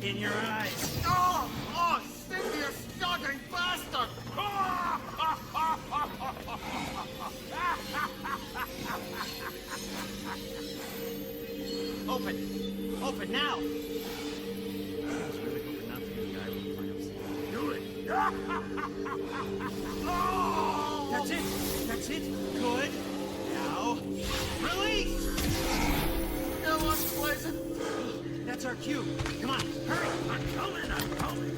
in your eyes. Oh! Oh! Stick you scogging bastard! Open! Open now! I was really hoping not to be the guy with the cramps. Do it! Oh! That's it! That's it! Good! Now, release! That was pleasant. That's our cue. Come on, hurry! I'm coming! I'm coming!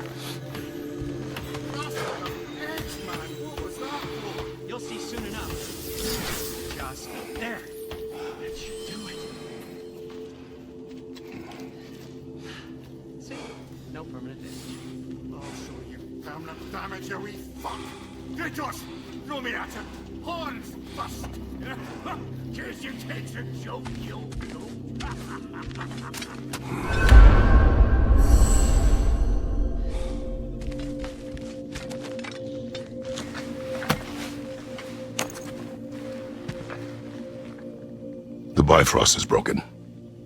Rasta, eggs, man! What was that for? You'll see soon enough. Just there. That should do it. See? No permanent damage. Oh, so you permanent damage, you wee fuck! Kratos! Throw me at him! Horns bust! Case you takes a joke, yo! The Bifrost is broken.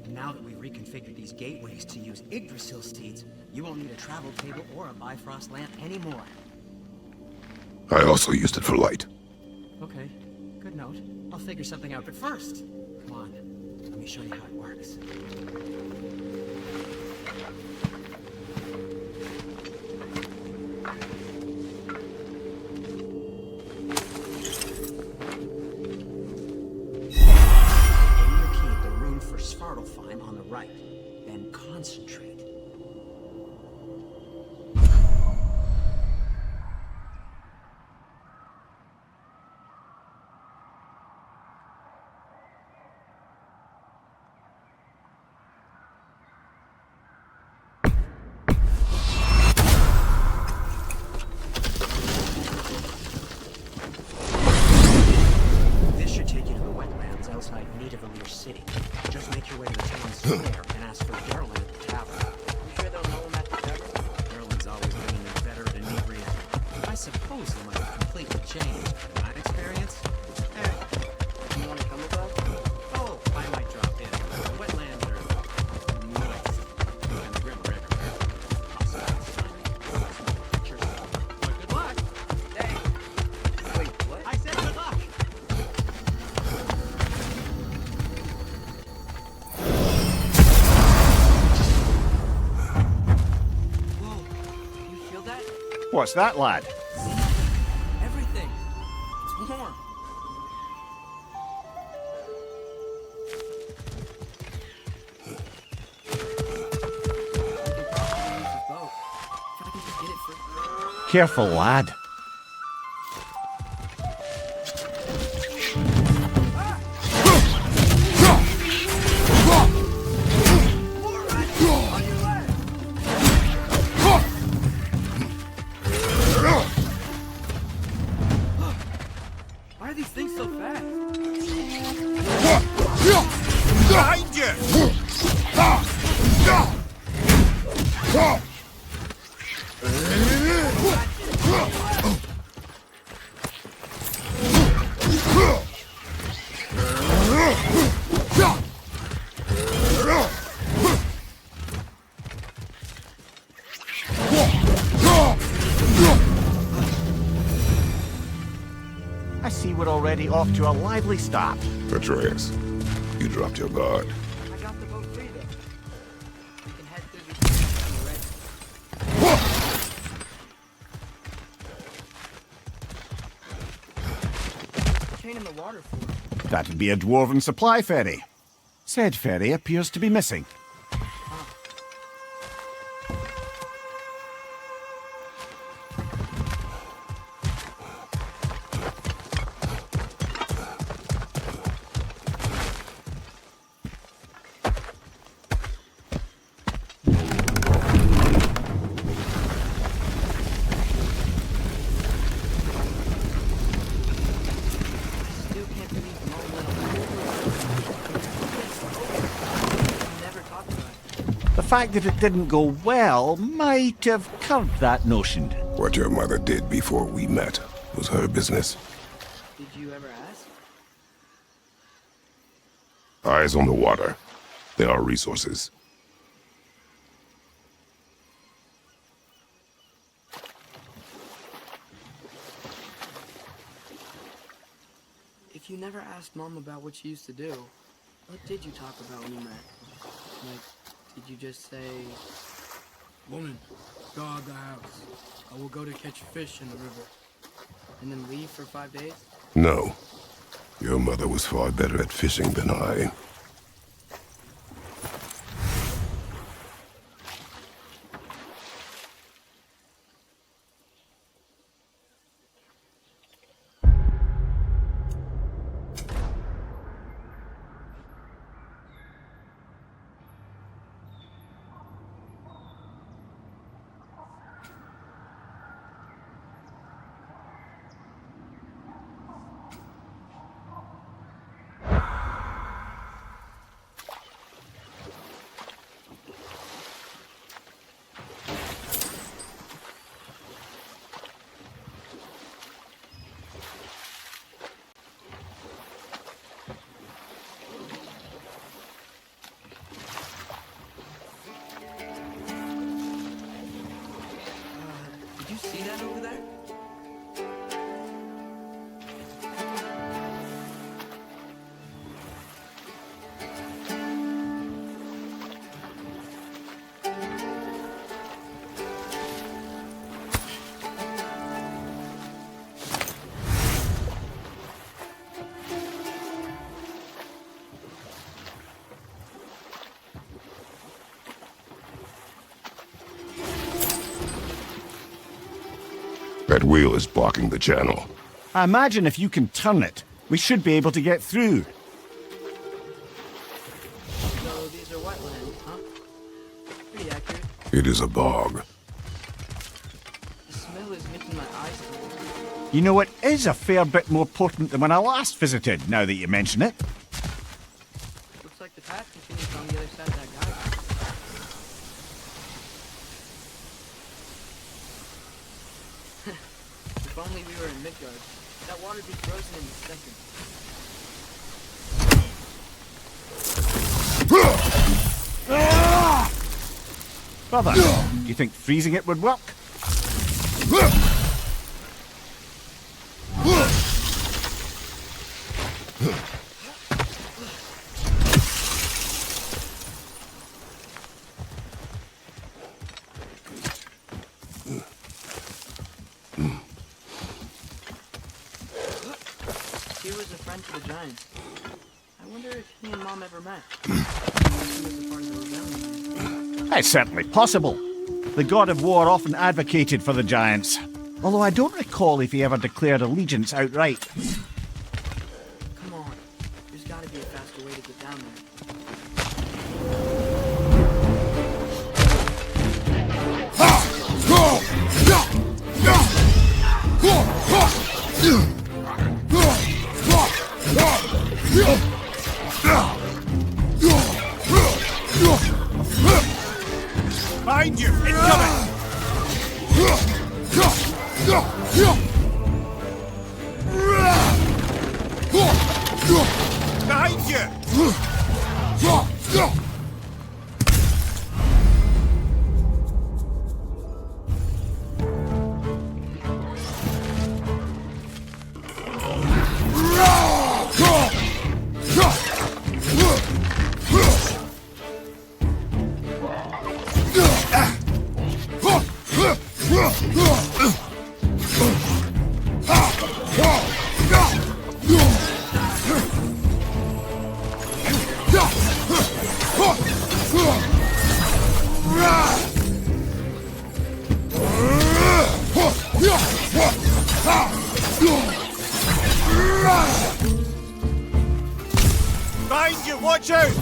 Now that we've reconfigured these gateways to use Yggdrasil seeds, you won't need a travel table or a Bifrost lamp anymore. I also used it for light. Okay, good note. I'll figure something out, but first, come on, let me show you how it works. Indicate the rune for Svartalfheim on the right, then concentrate. Outside Nidavellir City. Just make your way to the town square and ask for Gerlin at the tavern. You sure they'll know him at the tavern? Gerlin's always been an inveterate inebriate. I suppose he might have completely changed. My experience? You want to come with us? Oh, I might drop in. Wetlands are nice. And the Grim River. Pictures. Well, good luck. Hey! Wait, what? I said good luck. What's that, lad? Everything. It's warm. Careful, lad. Why are these things so fast? Behind you! I see we're already off to a lively start. Atreus, you dropped your guard. I got the boat free though. You can head through the when you're ready. Chain in the water for? That'd be a dwarven supply ferry. Said ferry appears to be missing. Still can't believe the moment. Never talked about it. The fact that it didn't go well might have curbed that notion. What your mother did before we met was her business. Did you ever ask? Eyes on the water. There are resources. you never asked Mom about what she used to do, what did you talk about when you met? Like, did you just say, "Woman, guard the house. I will go to catch fish in the river," and then leave for 5 days? No. Your mother was far better at fishing than I. Did you see that over there? That wheel is blocking the channel. I imagine if you can turn it, we should be able to get through. So these are wetlands, huh? Pretty accurate. It is a bog. The smell is making my eyes cold. You know, it is a fair bit more potent than when I last visited, now that you mention it. Looks like the path continues on the other side of that guy. If only we were in Midgard. That water'd be frozen in a second. Brother, do you think freezing it would work? He was a friend to the giants. I wonder if he and Mom ever met. He was a part of the rebellion. It's certainly possible. The god of war often advocated for the giants, although I don't recall if he ever declared allegiance outright. Come on. There's gotta be a faster way to get down there. Behind you! Incoming! Behind you! Behind you! Watch out!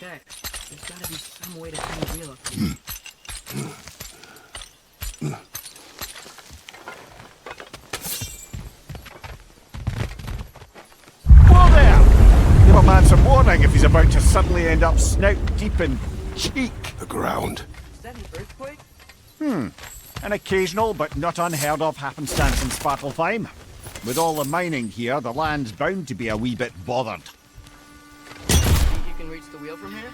check. There's gotta be some way to turn the wheel up here. Whoa there! Give a man some warning if he's about to suddenly end up snout deep in cheek. The ground. Is that an earthquake? An occasional but not unheard of happenstance in Svartalfheim. With all the mining here, the land's bound to be a wee bit bothered. Think you can reach the wheel from here?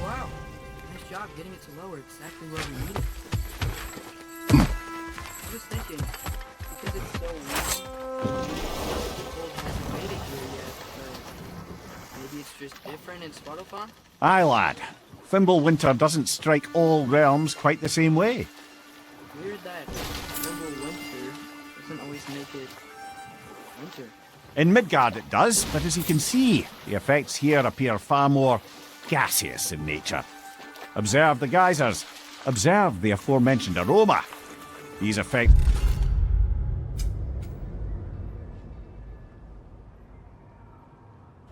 Wow. Nice job getting it to lower exactly where we need it. I was thinking, because it's so long, the cold hasn't made it here yet, but maybe it's just different in Svartalfheim? Aye, lad. Fimbulwinter doesn't strike all realms quite the same way. Weird that Fimbul winter doesn't always make it winter. In Midgard it does, but as you can see, the effects here appear far more gaseous in nature. Observe the geysers. Observe the aforementioned aroma. These effects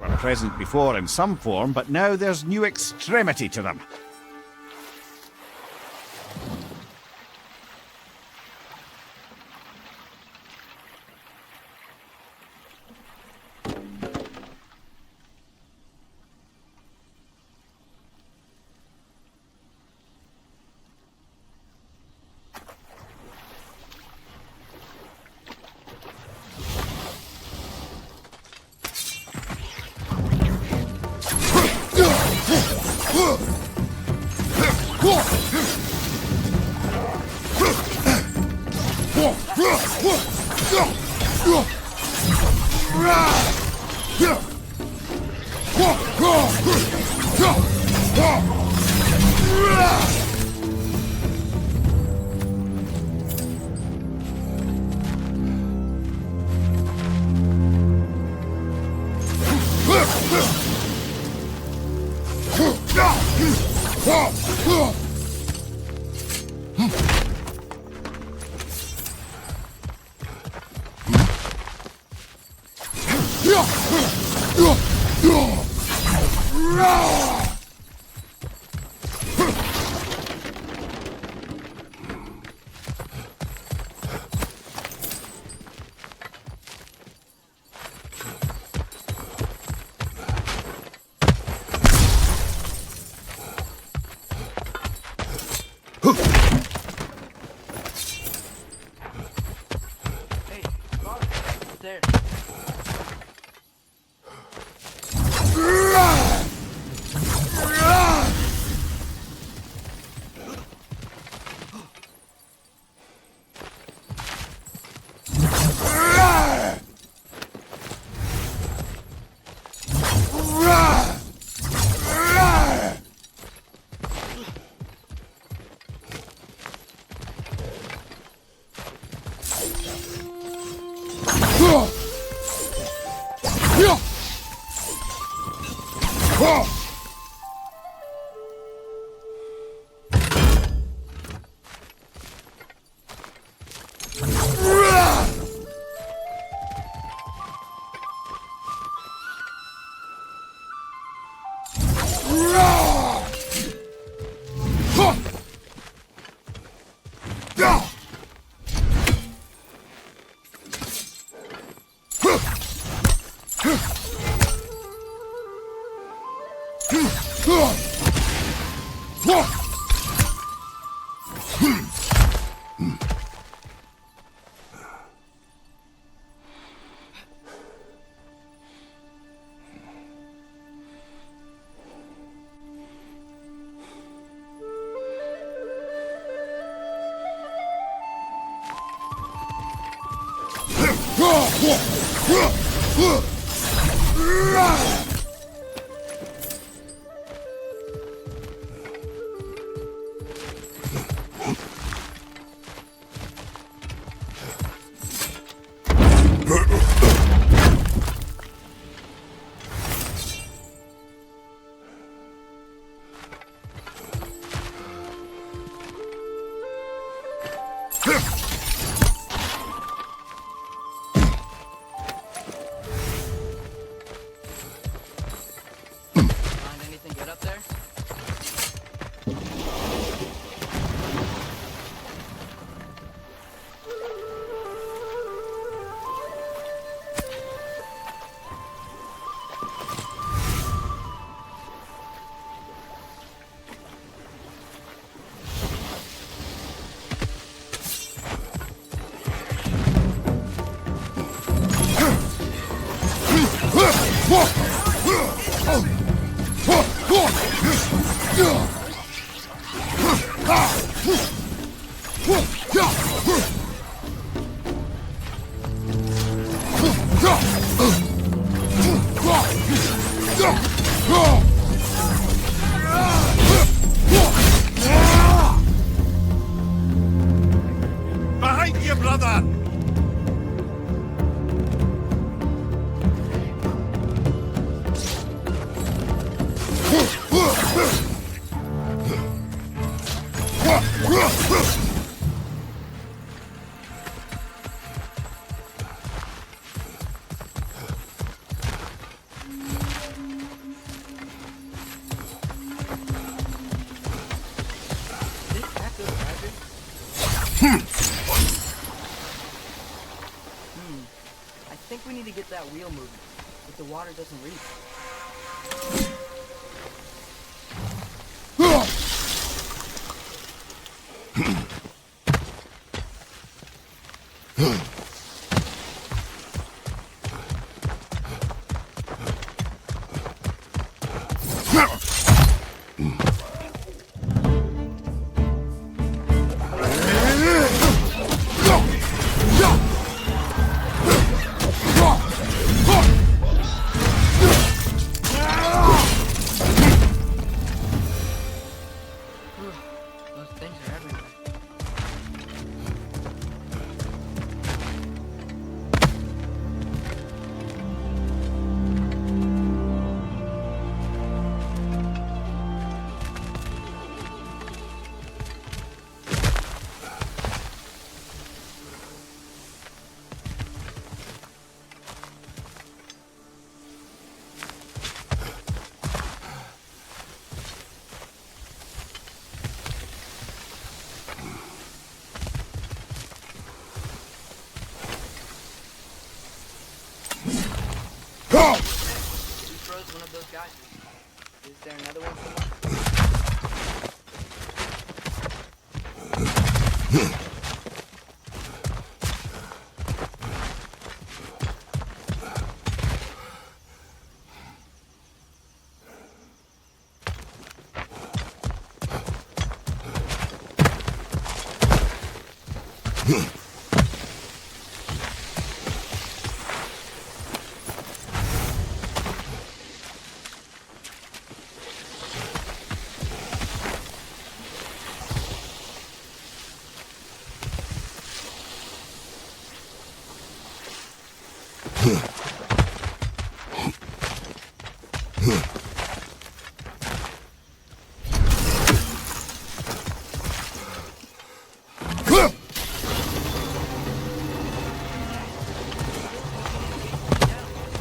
were present before in some form, but now there's new extremity to them. Hey, Bob, there. Find anything good up there? Behind you, brother! Did it echo magic? I think we need to get that wheel moving, but the water doesn't reach. Those things are everywhere. Who froze one of those guys? Is there another one somewhere?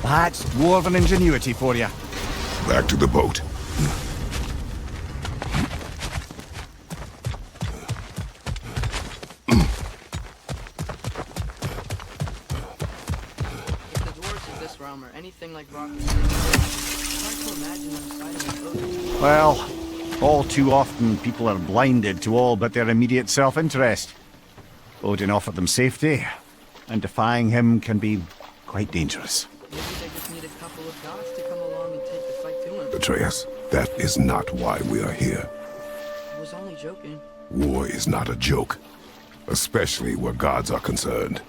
That's dwarven ingenuity for you. Back to the boat. If the dwarves of this realm are anything like rock, it's hard to imagine them siding with Loki. Well, all too often people are blinded to all but their immediate self-interest. Odin offered them safety, and defying him can be quite dangerous. Maybe they just need a couple of gods to come along and take the fight to him. Atreus, that is not why we are here. I was only joking. War is not a joke, especially where gods are concerned.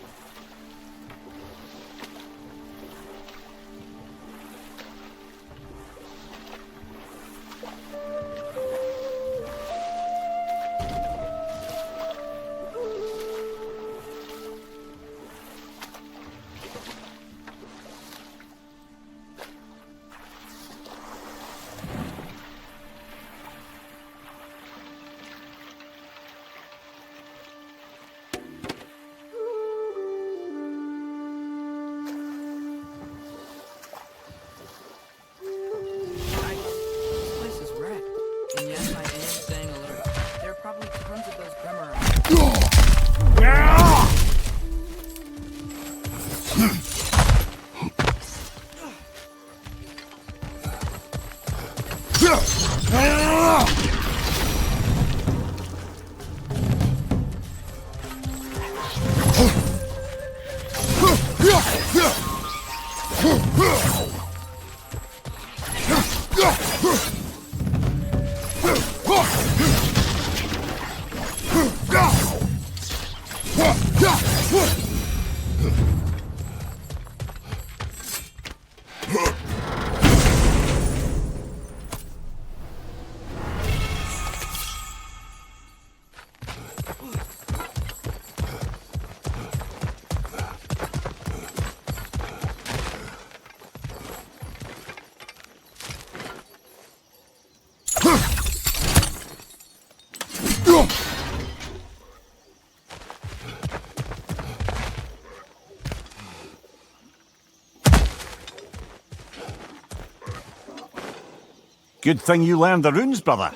Good thing you learned the runes, brother.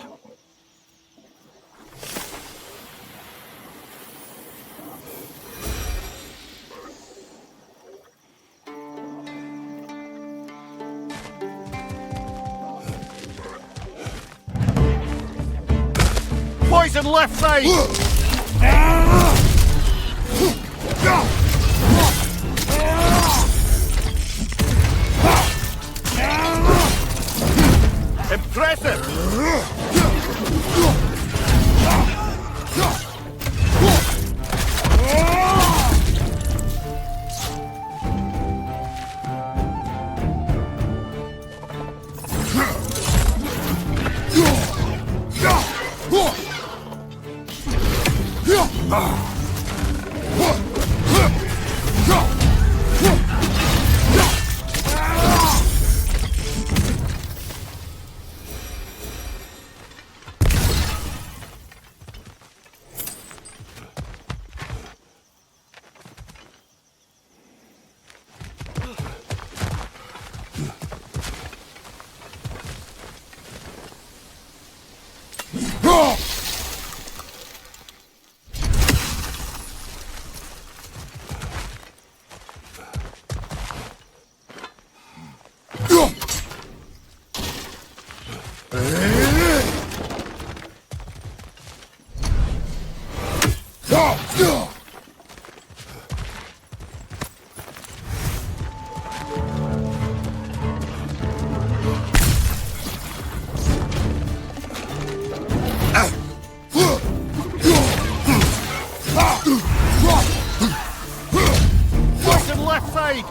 Poison left side! Impressive! Poison left side!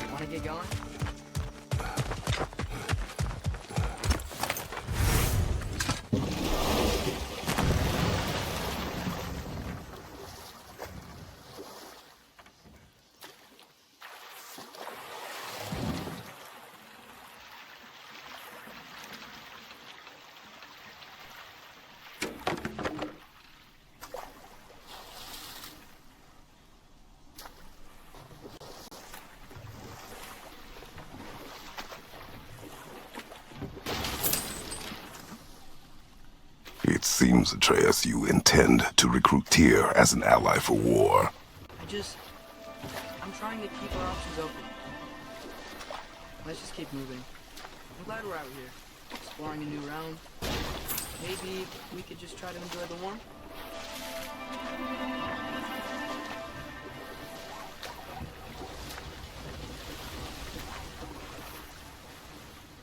Wanna get going? It seems, Atreus, you intend to recruit Tyr as an ally for war. I'm trying to keep our options open. Let's just keep moving. I'm glad we're out here, exploring a new realm. Maybe we could just try to enjoy the warmth.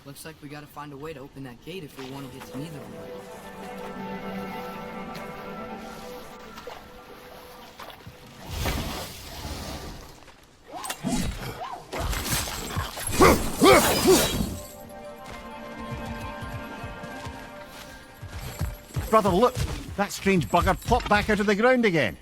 Looks like we gotta find a way to open that gate if we want to get to neither one. Brother, look! That strange bugger popped back out of the ground again.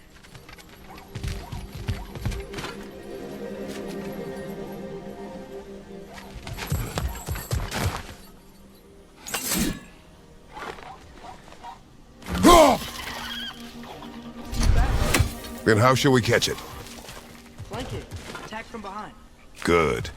Then how shall we catch it? Flank it. Attack from behind. Good.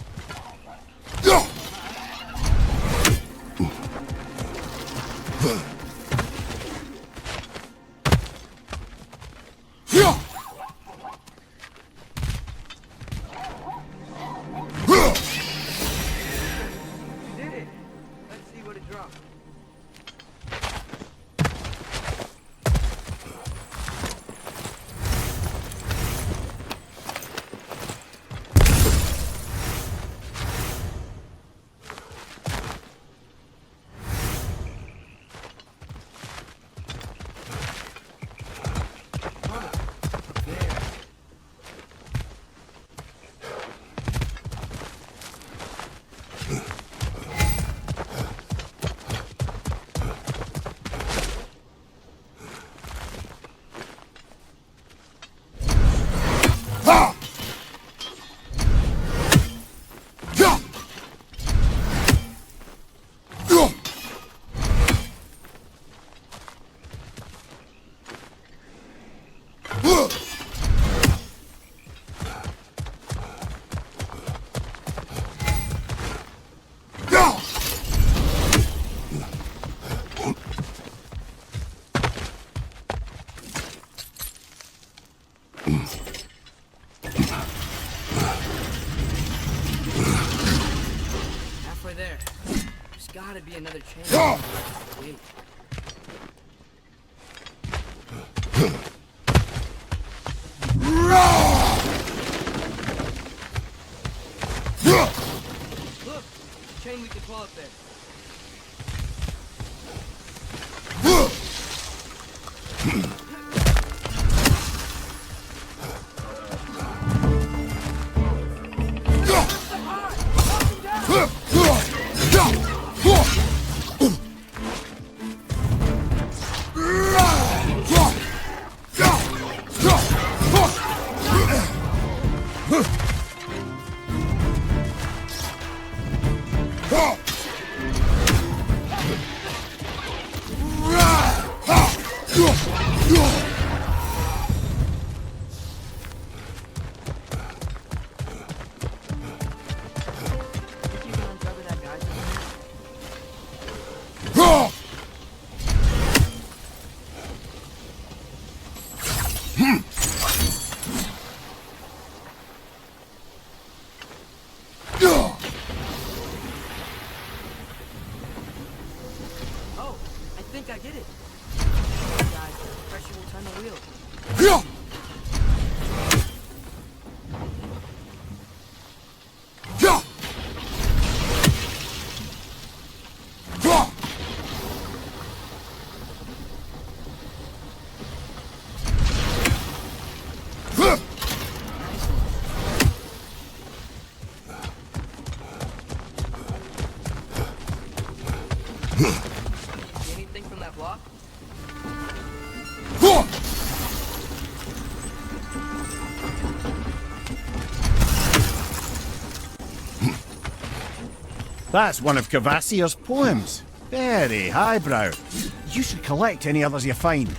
Did it. Let's see what it dropped. Halfway there. There's gotta be another chain. Wait. Look! Chain we can pull up there. Think you can uncover that guy's think I get it. Guys, pressure will turn the wheel. Anything from that block? That's one of Kvasir's poems. Very highbrow. You should collect any others you find.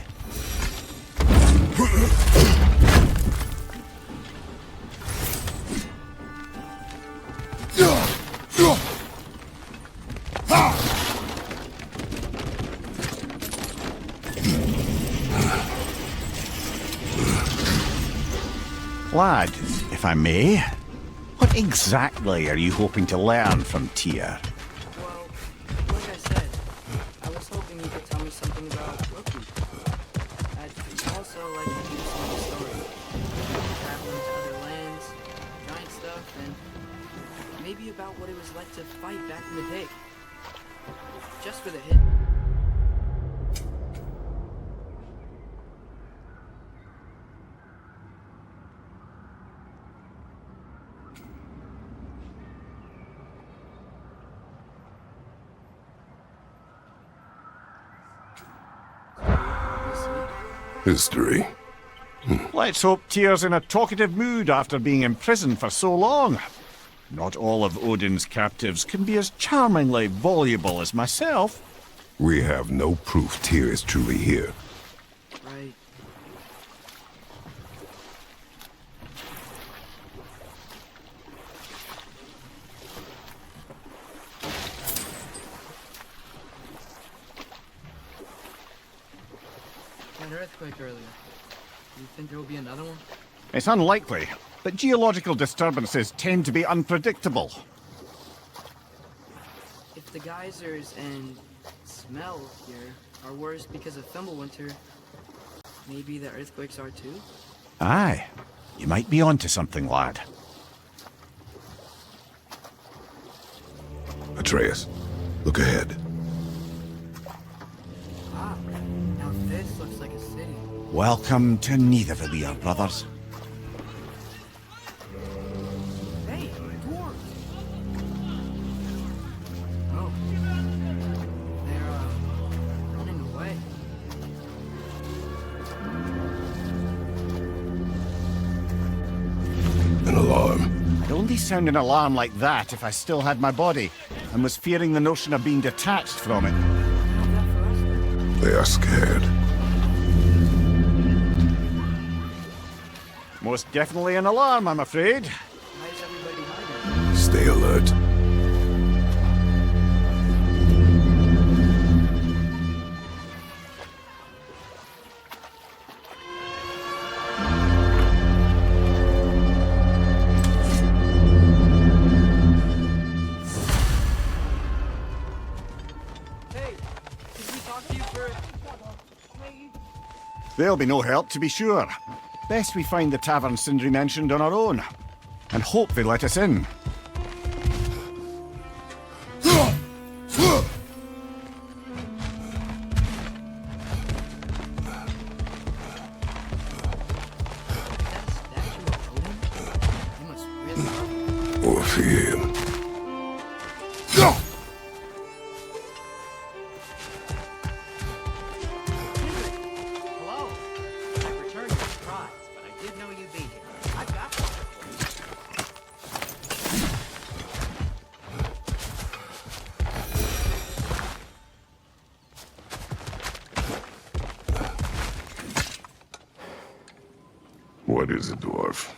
Lad, if I may, what exactly are you hoping to learn from Tyr? Well, like I said, I was hoping you could tell me something about Loki. I'd also like to hear some of the story. Traveling to other lands, giant stuff, and maybe about what it was like to fight back in the day. Just for the hit. History. Let's hope Tyr's in a talkative mood after being imprisoned for so long. Not all of Odin's captives can be as charmingly voluble as myself. We have no proof Tyr is truly here. Right. An earthquake earlier. Do you think there will be another one? It's unlikely, but geological disturbances tend to be unpredictable. If the geysers and smell here are worse because of Fimbulwinter, maybe the earthquakes are too? Aye, you might be onto something, lad. Atreus, look ahead. Ah, now this looks like a city. Welcome to Nidavellir, brothers. Hey, dwarves! Oh. They're, running away. An alarm. I'd only sound an alarm like that if I still had my body, and was fearing the notion of being detached from it. How's that for us then? They are scared. Most definitely an alarm, I'm afraid. Why is everybody hiding? Stay alert. Hey, can we talk to you for... There'll be no help, to be sure. Best we find the tavern Sindri mentioned on our own, and hope they let us in. That statue of Odin? You must really love it. Or fear him. Hello. I returned your surprise, but I did know you'd be here. I've got something for you. What is it, dwarf?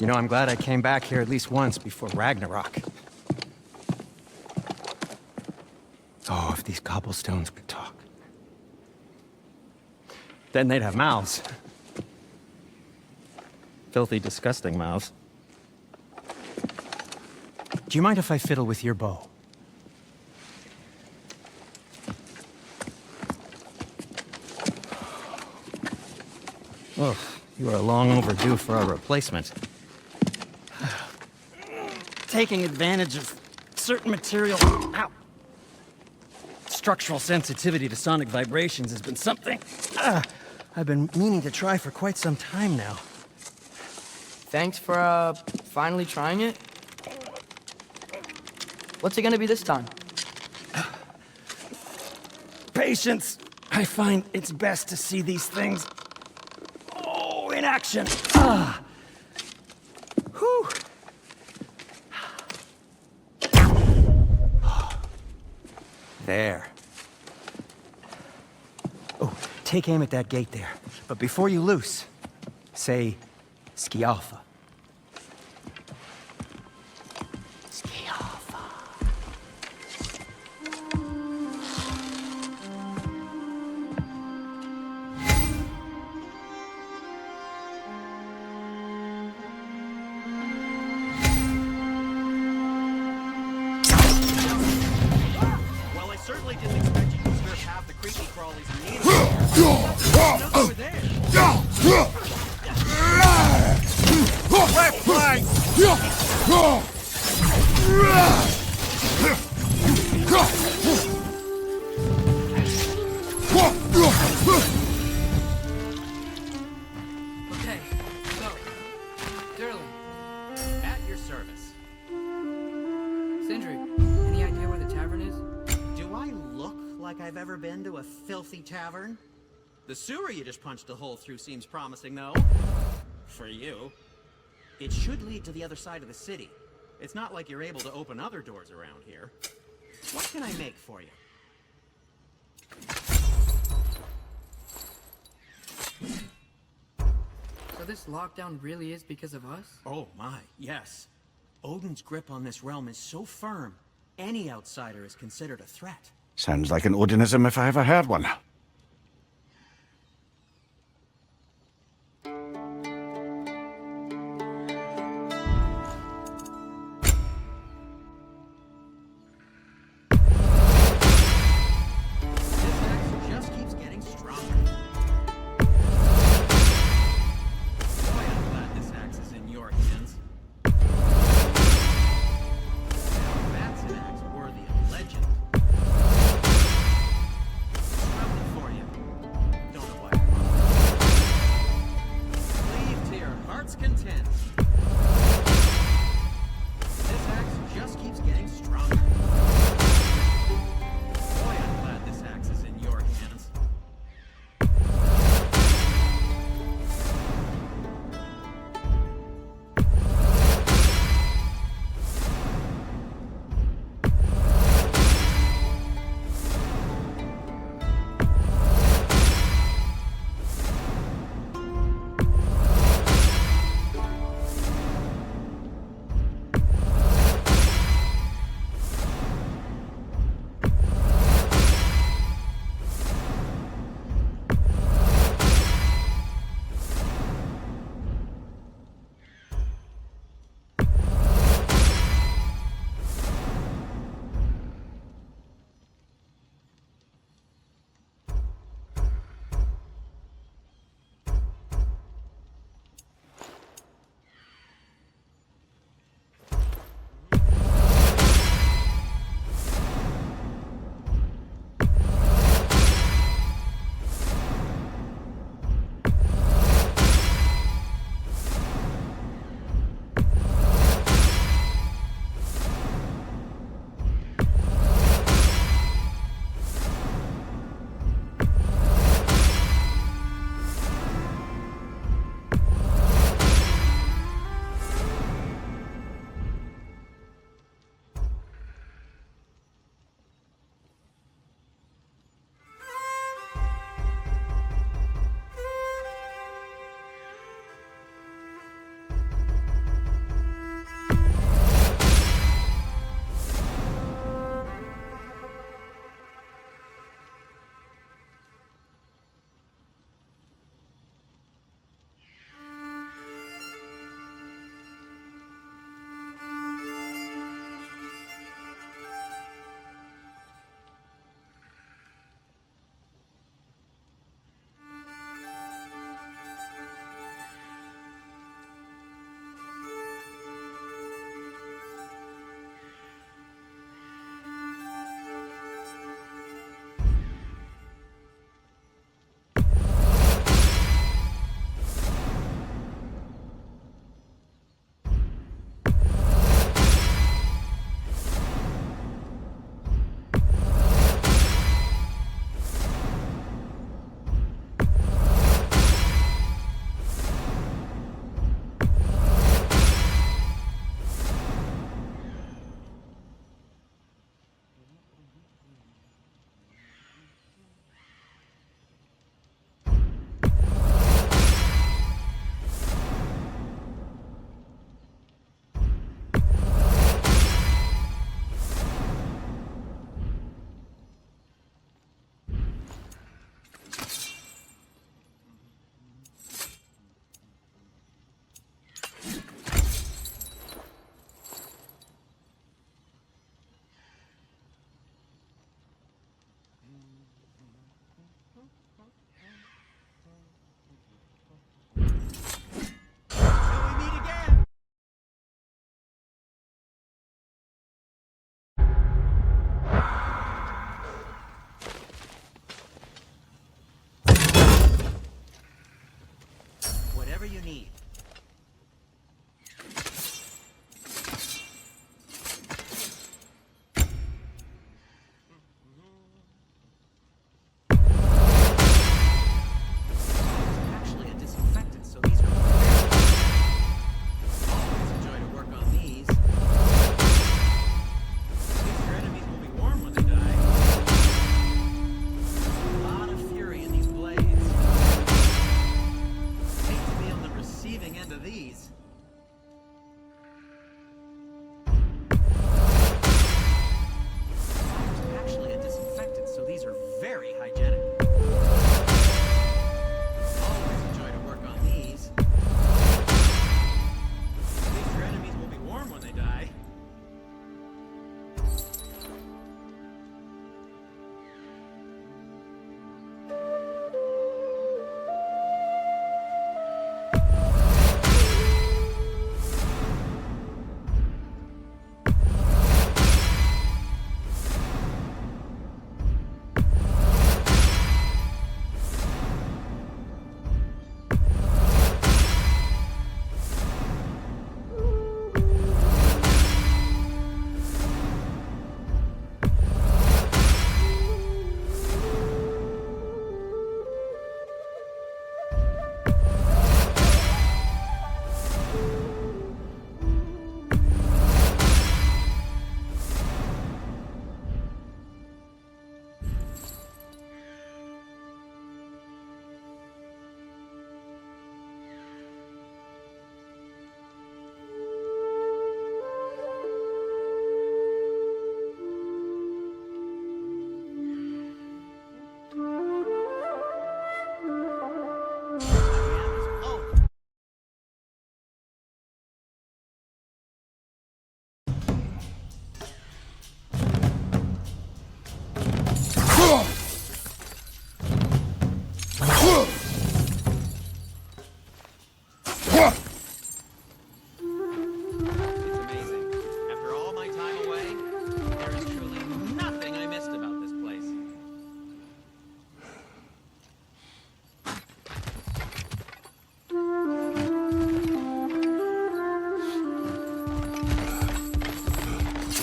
You know, I'm glad I came back here at least once before Ragnarok. Oh, if these cobblestones could talk. Then they'd have mouths. Filthy, disgusting mouths. Do you mind if I fiddle with your bow? Ugh, you are long overdue for a replacement. Taking advantage of certain material... Ow! Structural sensitivity to sonic vibrations has been something I've been meaning to try for quite some time now. Thanks for, finally trying it. What's it gonna be this time? Patience. I find it's best to see these things... in action. Whew. There. Oh, take aim at that gate there. But before you loose, say, Skialfa. Skialfa. Well, I certainly didn't expect you to observe half the creepy crawlies and needles. Over there. Left flank! Okay, so, Durlin, At your service. Sindri, any idea where the tavern is? Do I look like I've ever been to a filthy tavern? The sewer you just punched a hole through seems promising, though. For you. It should lead to the other side of the city. It's not like you're able to open other doors around here. What can I make for you? So this lockdown really is because of us? Oh my, yes. Odin's grip on this realm is so firm, any outsider is considered a threat. Sounds like an Odinism if I ever heard one. This axe just keeps getting stronger. Boy, I'm glad this axe is in your hands. Now that's an axe worthy of legend. Nothing for you. Don't know why. Leave to your heart's content. This axe just keeps getting stronger. Boy, I'm glad this axe is in your hands.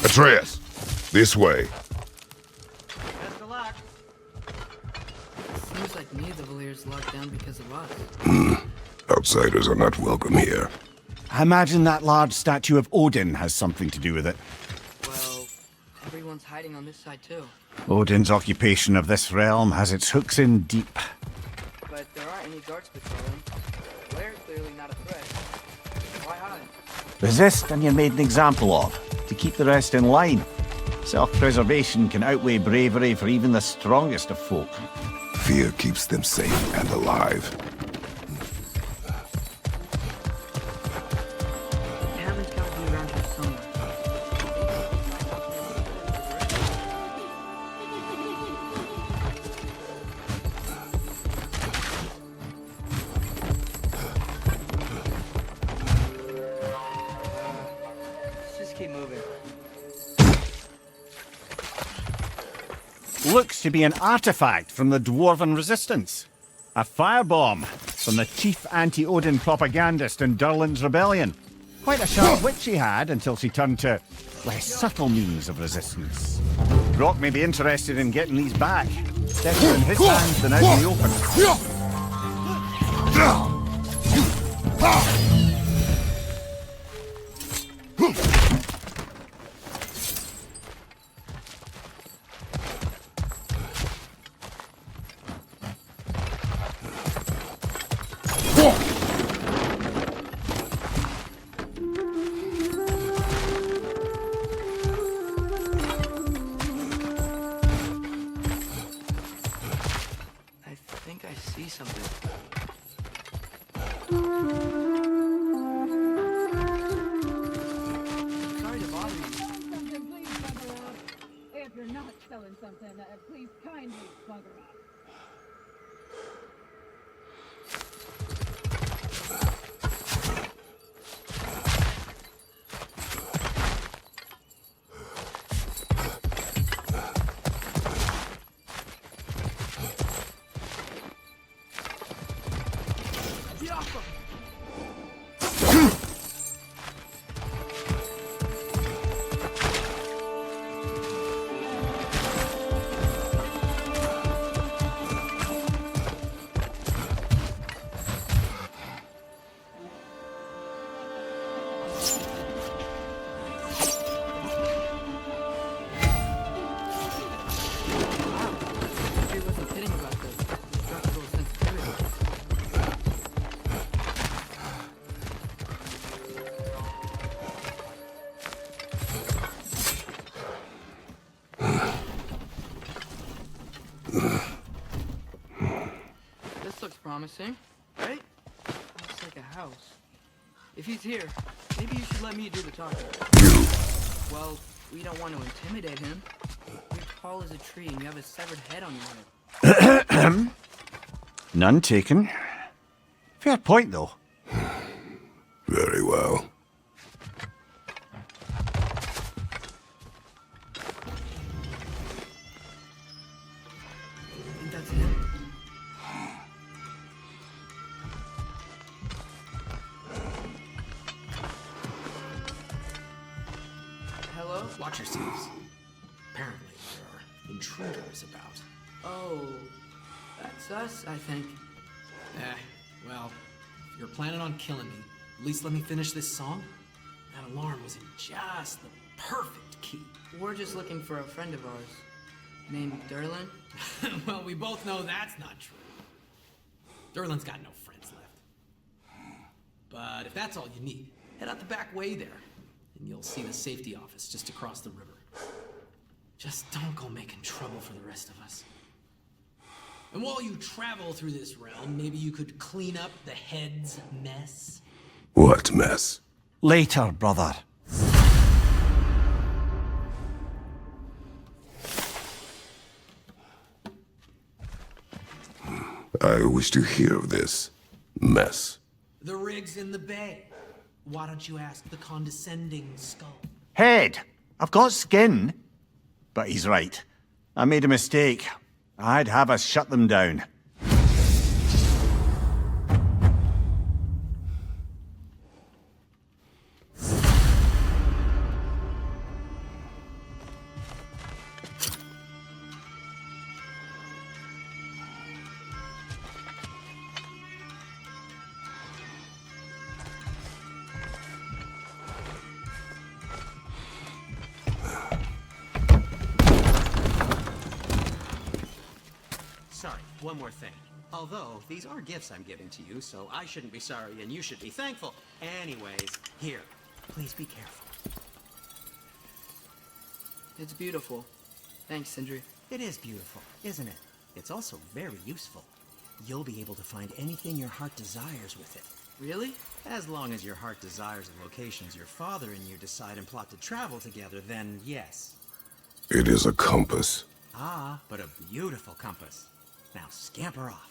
Atreus, this way. Best of luck. Seems like neither of the Valyrians locked down because of us. Outsiders are not welcome here. I imagine that large statue of Odin has something to do with it. Well, everyone's hiding on this side too. Odin's occupation of this realm has its hooks in deep. But there aren't any guards patrolling. Blair's clearly not a threat. Why hide? Resist and you're made an example of, to keep the rest in line. Self-preservation can outweigh bravery for even the strongest of folk. Fear keeps them safe and alive. The Haven's gotta be around here somewhere. Let's just keep moving. Looks to be an artifact from the Dwarven Resistance. A firebomb from the chief anti-Odin propagandist in Durlin's rebellion. Quite a sharp wit she had until she turned to less subtle means of resistance. Brock may be interested in getting these back. Better in his hands than out in the open. I think I see something. Sorry to bother you. Something, please bugger off. If you're not selling something, please kindly bugger off. He wasn't kidding about the structural sensitivity. This looks promising, right? Looks like a house. If he's here, maybe you should let me do the talking. You. Well, we don't want to intimidate him. You're tall as a tree and you have a severed head on your head. None taken. Fair point, though. Very well. I think that's him. Hello? Watch yourselves. Apparently, there are intruders about. Oh, that's us, I think. Well, if you're planning on killing me, at least let me finish this song. That alarm was in just the perfect key. We're just looking for a friend of ours named Durlin. Well, we both know that's not true. Durlin's got no friends left. But if that's all you need, head out the back way there, and you'll see the safety office just across the river. Just don't go making trouble for the rest of us. And while you travel through this realm, maybe you could clean up the head's mess. What mess? Later, brother. I wish to hear of this mess. The rig's in the bay. Why don't you ask the condescending skull? Head. I've got skin. But he's right. I made a mistake. I'd have us shut them down. one more thing. Although, these are gifts I'm giving to you, so I shouldn't be sorry and you should be thankful. Anyways, here. Please be careful. It's beautiful. Thanks, Sindri. It is beautiful, isn't it? It's also very useful. You'll be able to find anything your heart desires with it. Really? As long as your heart desires the locations your father and you decide and plot to travel together, then yes. It is a compass. Ah, but a beautiful compass. Now scamper off.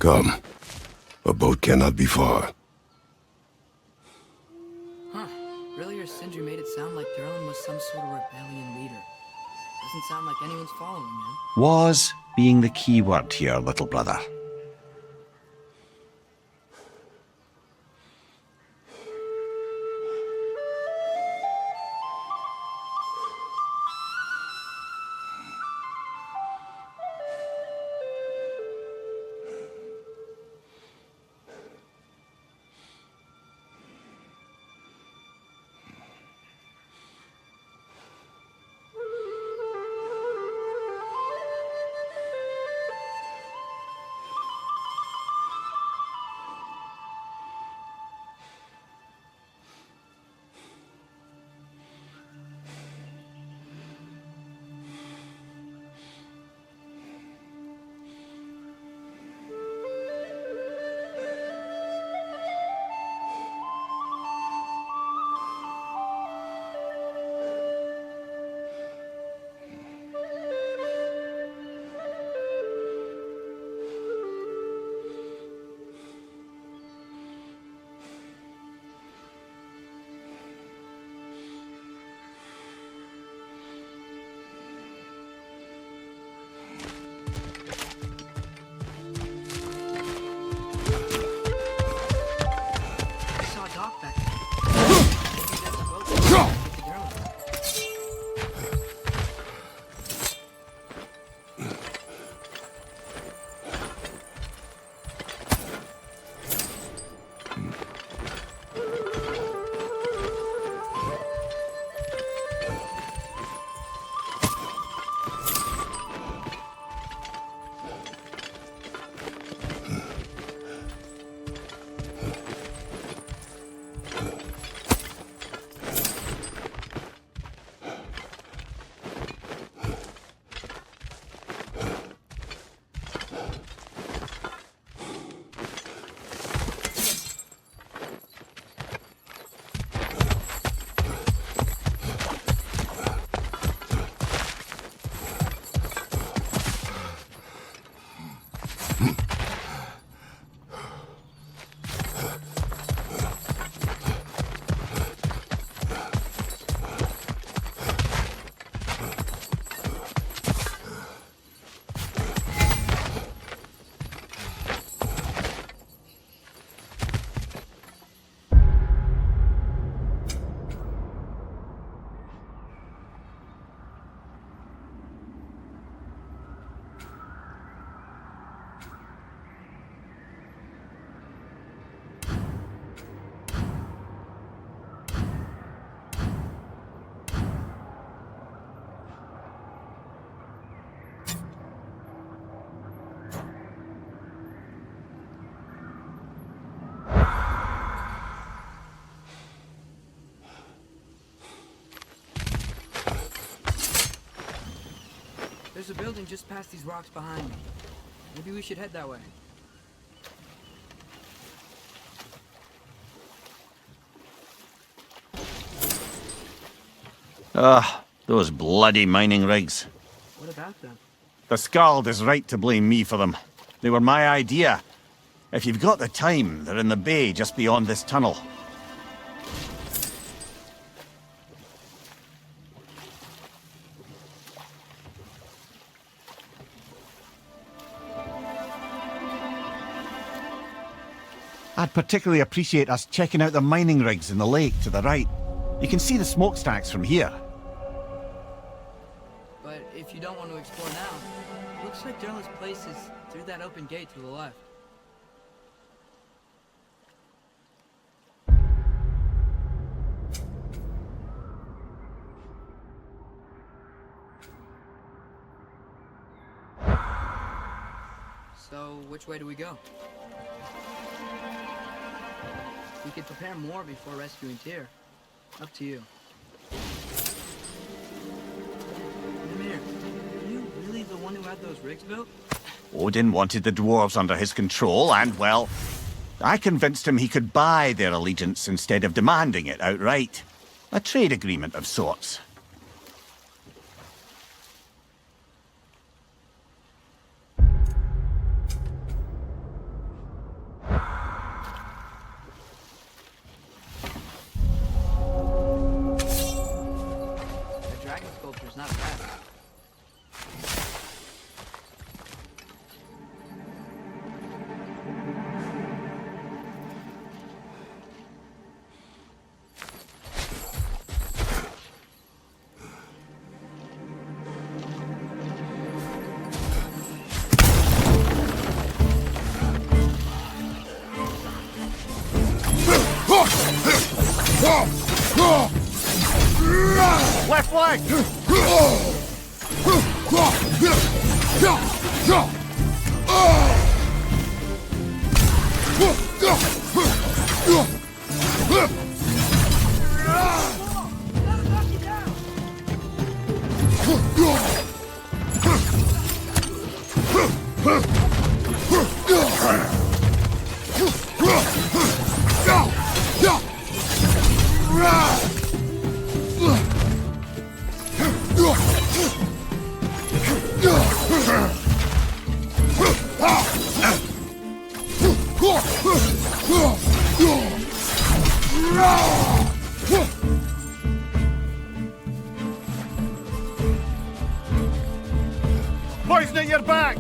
Come. A boat cannot be far. Huh. Earlier, Sindri made it sound like Durlin was some sort of rebellion leader. Doesn't sound like anyone's following him. Was being the key word here, little brother. There's a building just past these rocks behind me. Maybe we should head that way. Those bloody mining rigs. What about them? The Skald is right to blame me for them. They were my idea. If you've got the time, they're in the bay just beyond this tunnel. I'd particularly appreciate us checking out the mining rigs in the lake to the right. You can see the smokestacks from here. But if you don't want to explore now, it looks like Durlin's place is through that open gate to the left. So, which way do we go? We could prepare more before rescuing Tyr. Up to you. Mimir, are you really the one who had those rigs built? Odin wanted the dwarves under his control, and, well, I convinced him he could buy their allegiance instead of demanding it outright. A trade agreement of sorts. Left leg! Poison at your back!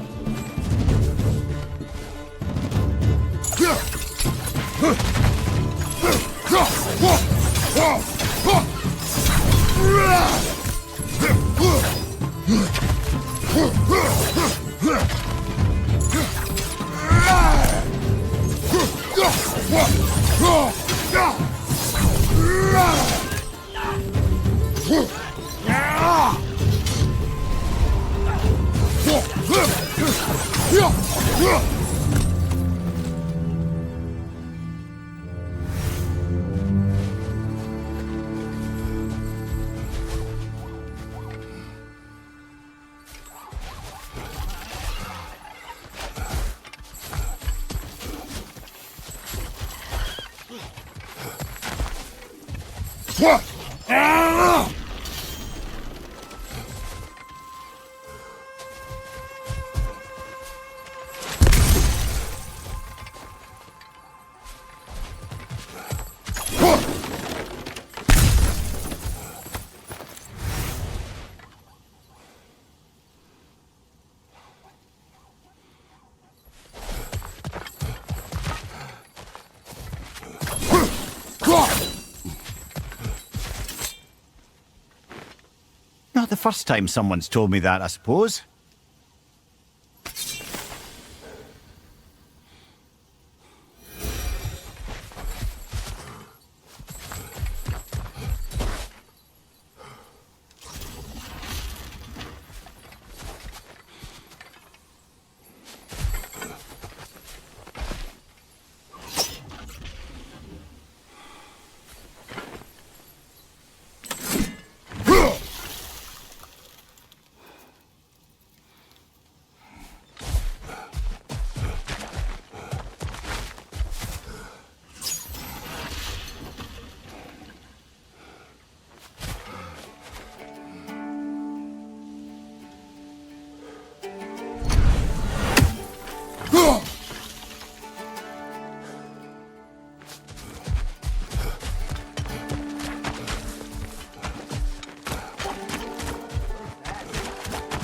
Not the first time someone's told me that, I suppose.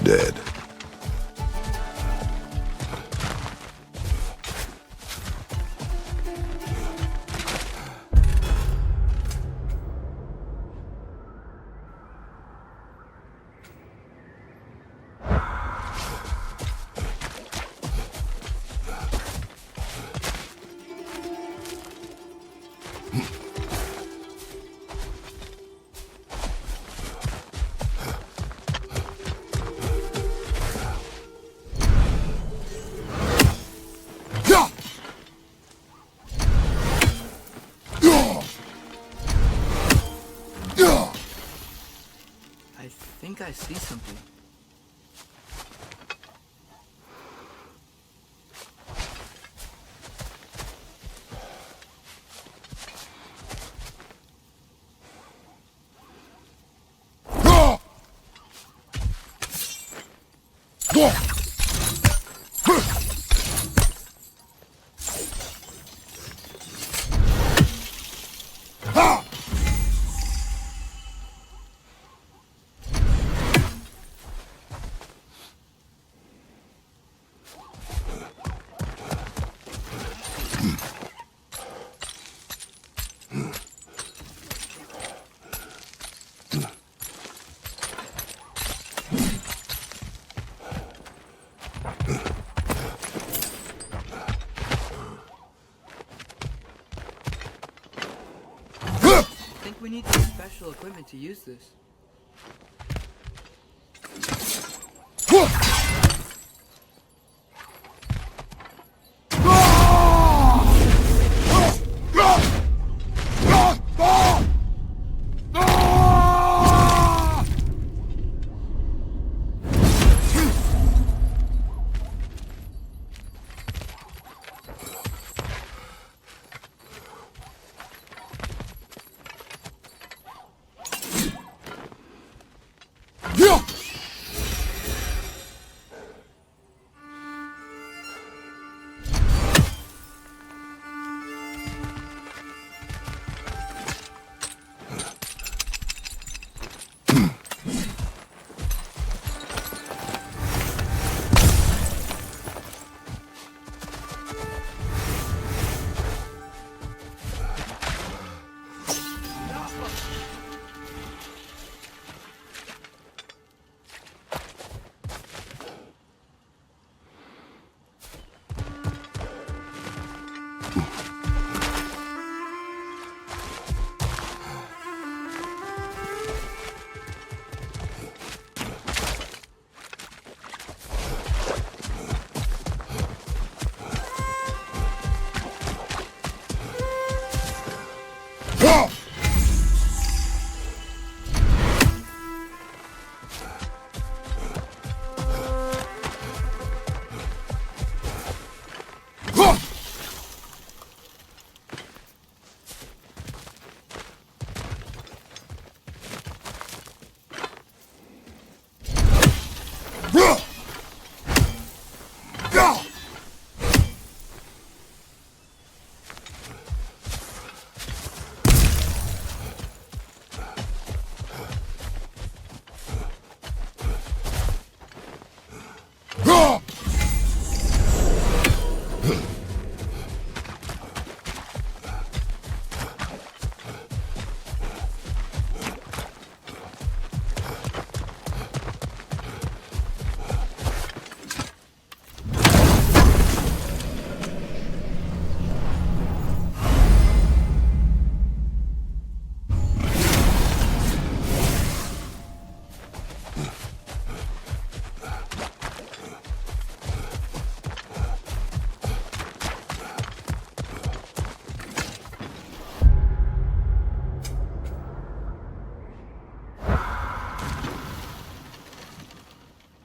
Dead. I think I see something. think we need some special equipment to use this.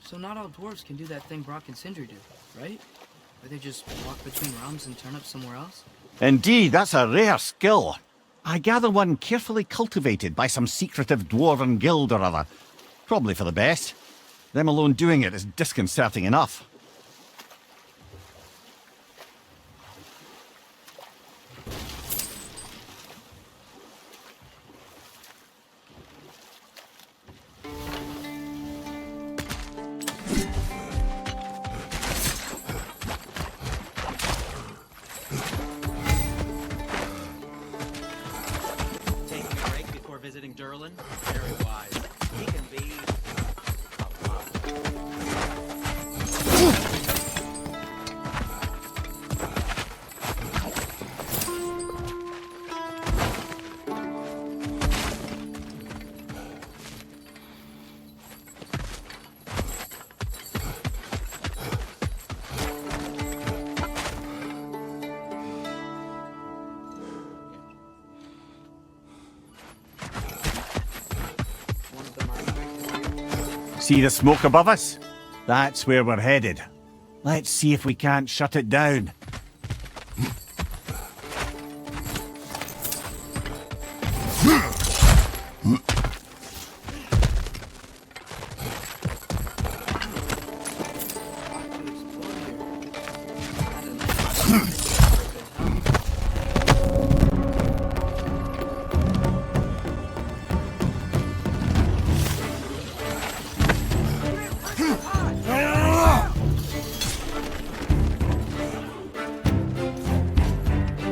So not all dwarves can do that thing Brock and Sindri do, right? Where they just walk between realms and turn up somewhere else? Indeed, that's a rare skill. I gather one carefully cultivated by some secretive dwarven guild or other. Probably for the best. Them alone doing it is disconcerting enough. Visiting Durlin? Very wise. He can be a lot. See the smoke above us? That's where we're headed. Let's see if we can't shut it down.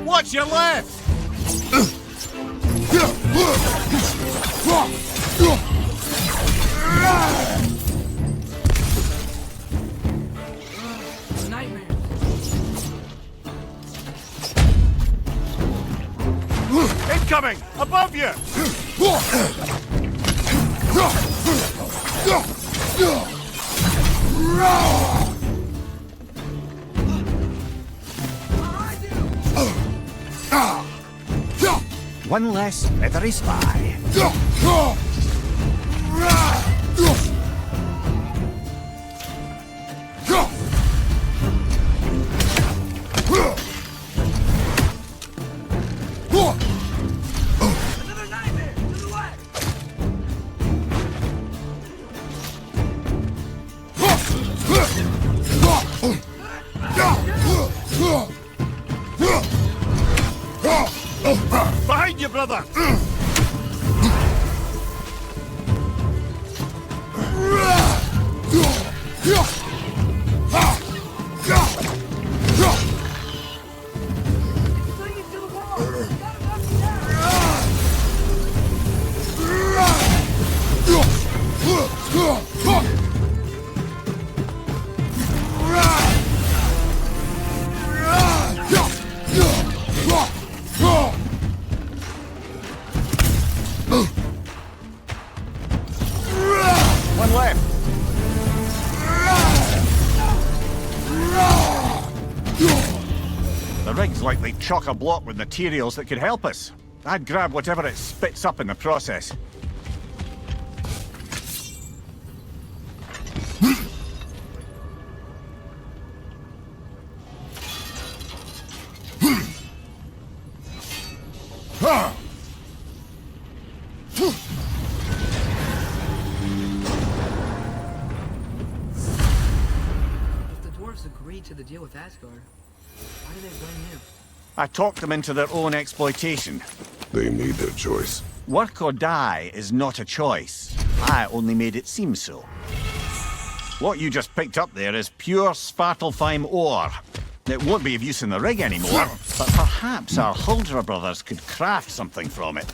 Watch your left! Nightmare. It's Incoming! Above you! One less feathery spy. Behind you, brother! One left. The rig's likely chock-a-block with materials that could help us. I'd grab whatever it spits up in the process. If the dwarves agreed to the deal with Asgard, why do they blame him? I talked them into their own exploitation. They made their choice. Work or die is not a choice. I only made it seem so. What you just picked up there is pure Svartalfheim ore. It won't be of use in the rig anymore, but perhaps our Huldra brothers could craft something from it.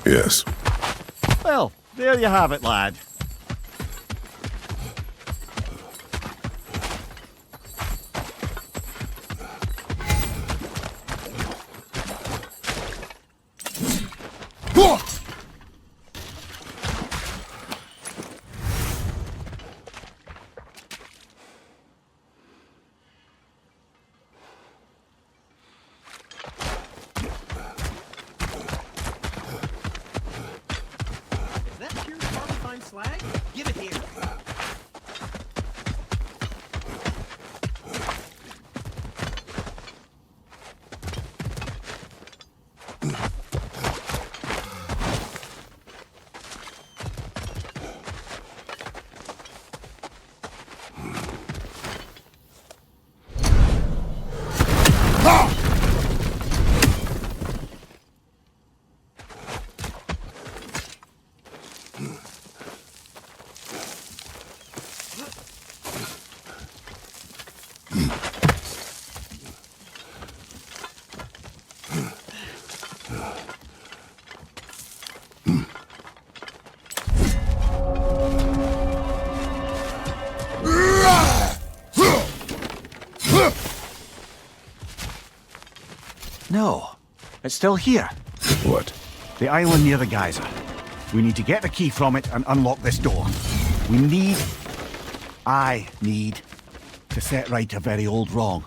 Yes. Well, there you have it, lad. Is that pure carbon slag? Give it here. No, it's still here. What? The island near the geyser. We need to get the key from it and unlock this door. I need to set right a very old wrong.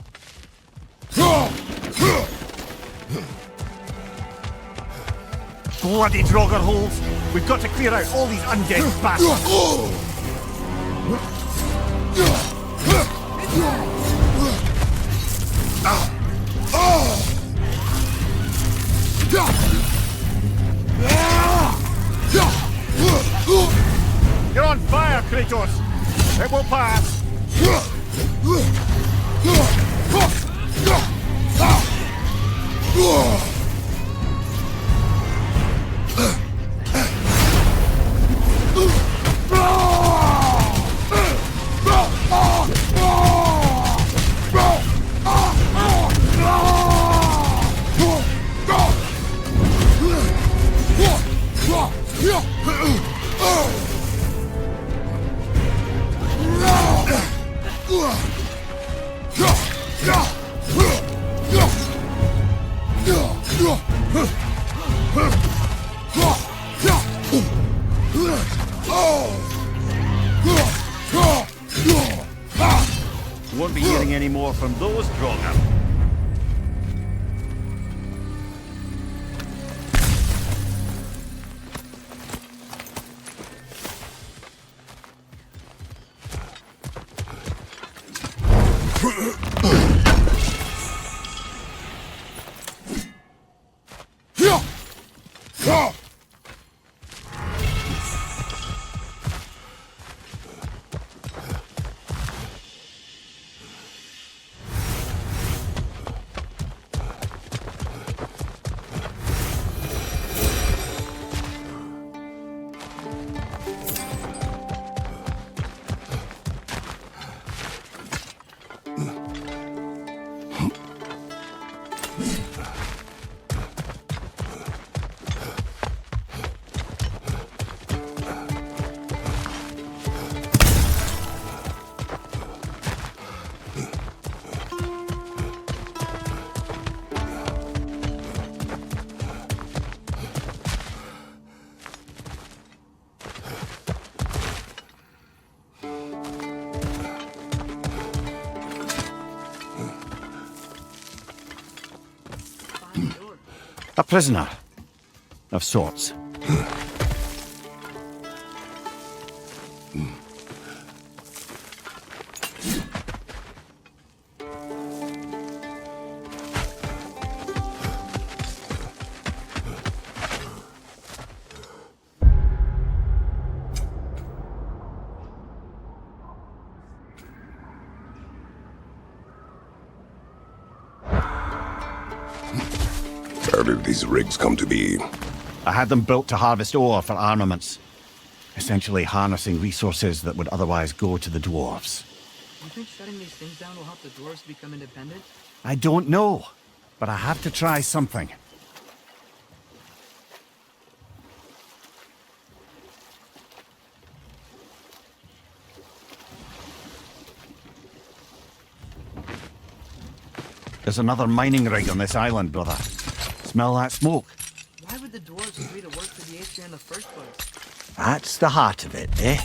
Bloody Draugr holes! We've got to clear out all these undead bastards! You're on fire, Kratos! It will pass! Won't be hearing any more from those Draugr. A prisoner. Of sorts. How did these rigs come to be? I had them built to harvest ore for armaments. Essentially harnessing resources that would otherwise go to the dwarves. You think shutting these things down will help the dwarves become independent? I don't know, but I have to try something. There's another mining rig on this island, brother. Smell that smoke? Why would the dwarves agree to work for the Aesir in the first place? That's the heart of it, eh?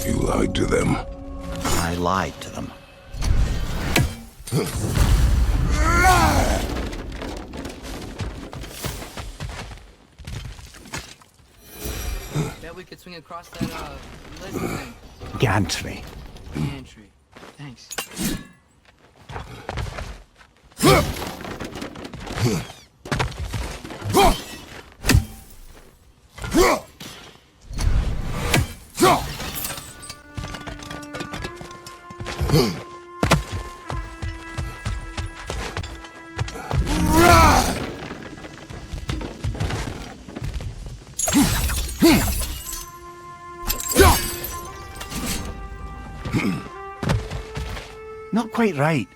You lied to them. I lied to them. Bet we could swing across that, list thing. Gantry. Pantry. Thanks. Not quite right.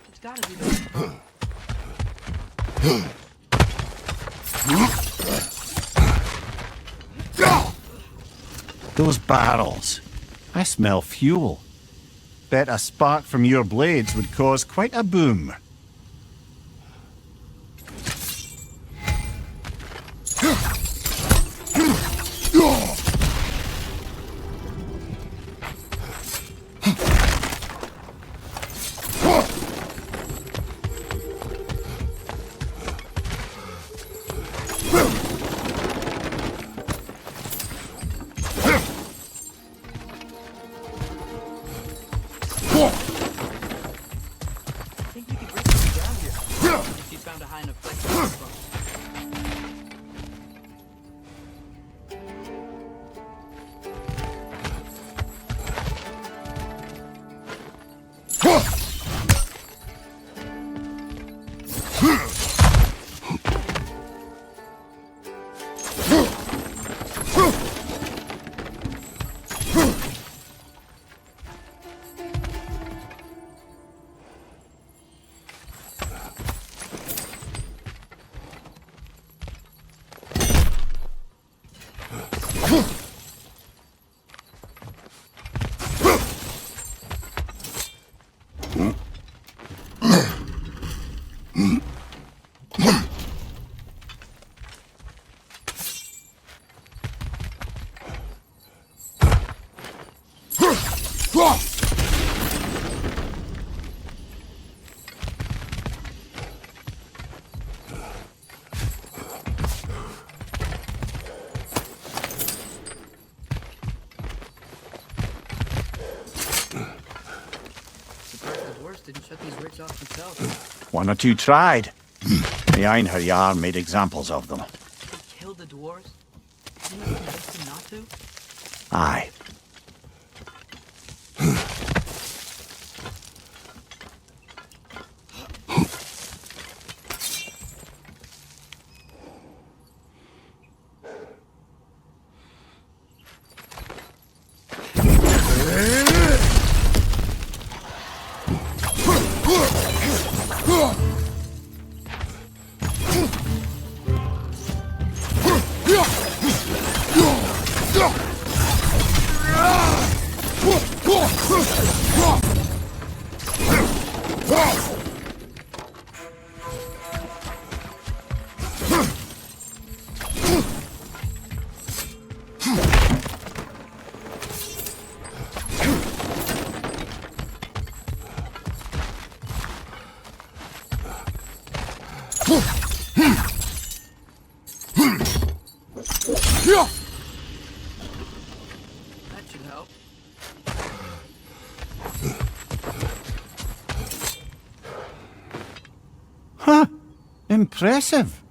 It's gotta be the Those barrels. I smell fuel. Bet a spark from your blades would cause quite a boom. I think we could break this down here. If you found a high enough place to come from. Didn't shut these rigs off themselves. One or two tried. The Einherjar made examples of them. They killed the dwarves? Didn't you convince them not to? Aye. That should help. Huh. Impressive.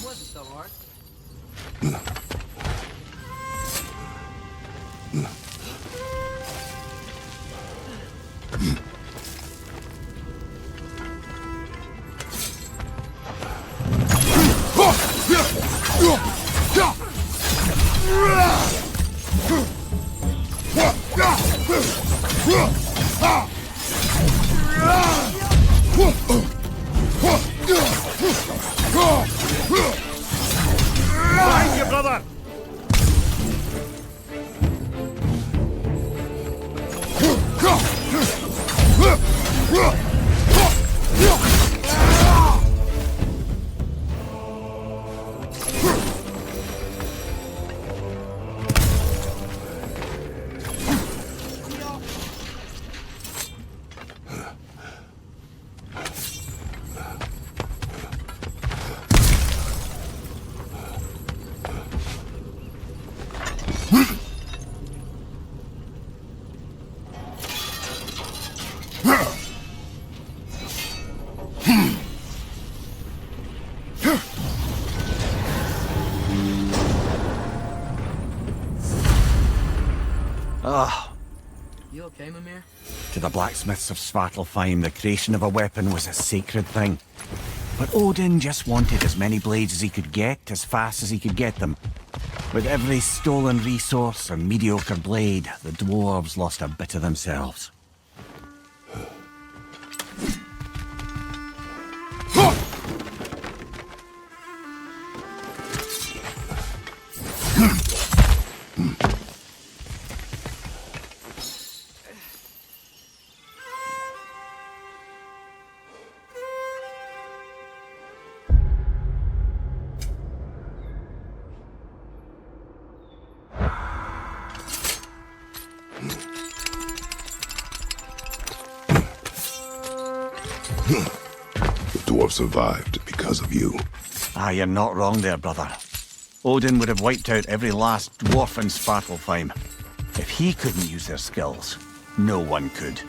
Wasn't so hard. Behind you, brother! You okay, Mimir? To the blacksmiths of Svartalfheim, the creation of a weapon was a sacred thing. But Odin just wanted as many blades as he could get, as fast as he could get them. With every stolen resource or mediocre blade, the dwarves lost a bit of themselves. The dwarf survived because of you. Ah, you're not wrong there, brother. Odin would have wiped out every last dwarf in Svartalfheim. If he couldn't use their skills, no one could.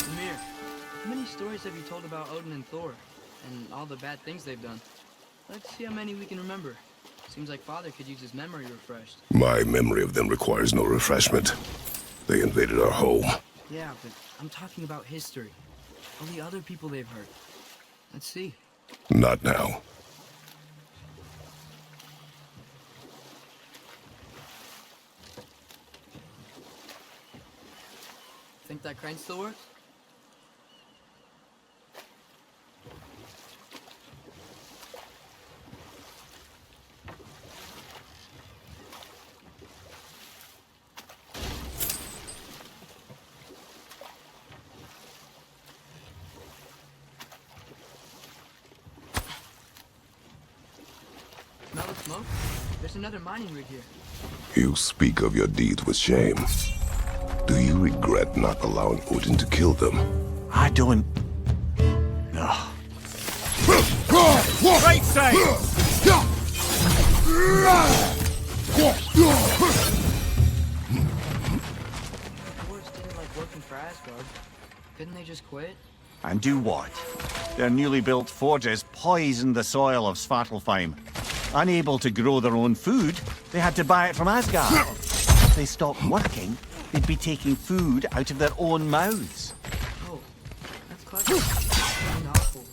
Mimir, how many stories have you told about Odin and Thor? And all the bad things they've done? Let's see how many we can remember. Seems like Father could use his memory refreshed. My memory of them requires no refreshment. They invaded our home. Yeah, but I'm talking about history. All the other people they've hurt. Let's see. Not now. Think that crane still works? Smell the smoke? There's another mining rig here. You speak of your deeds with shame. Do you regret not allowing Odin to kill them? I don't... No. Right side! Dwarves didn't like working for Asgard. Couldn't they just quit? And do what? Their newly built forges poisoned the soil of Svartalfheim. Unable to grow their own food, they had to buy it from Asgard. If they stopped working, they'd be taking food out of their own mouths. Oh, that's clever. And awful.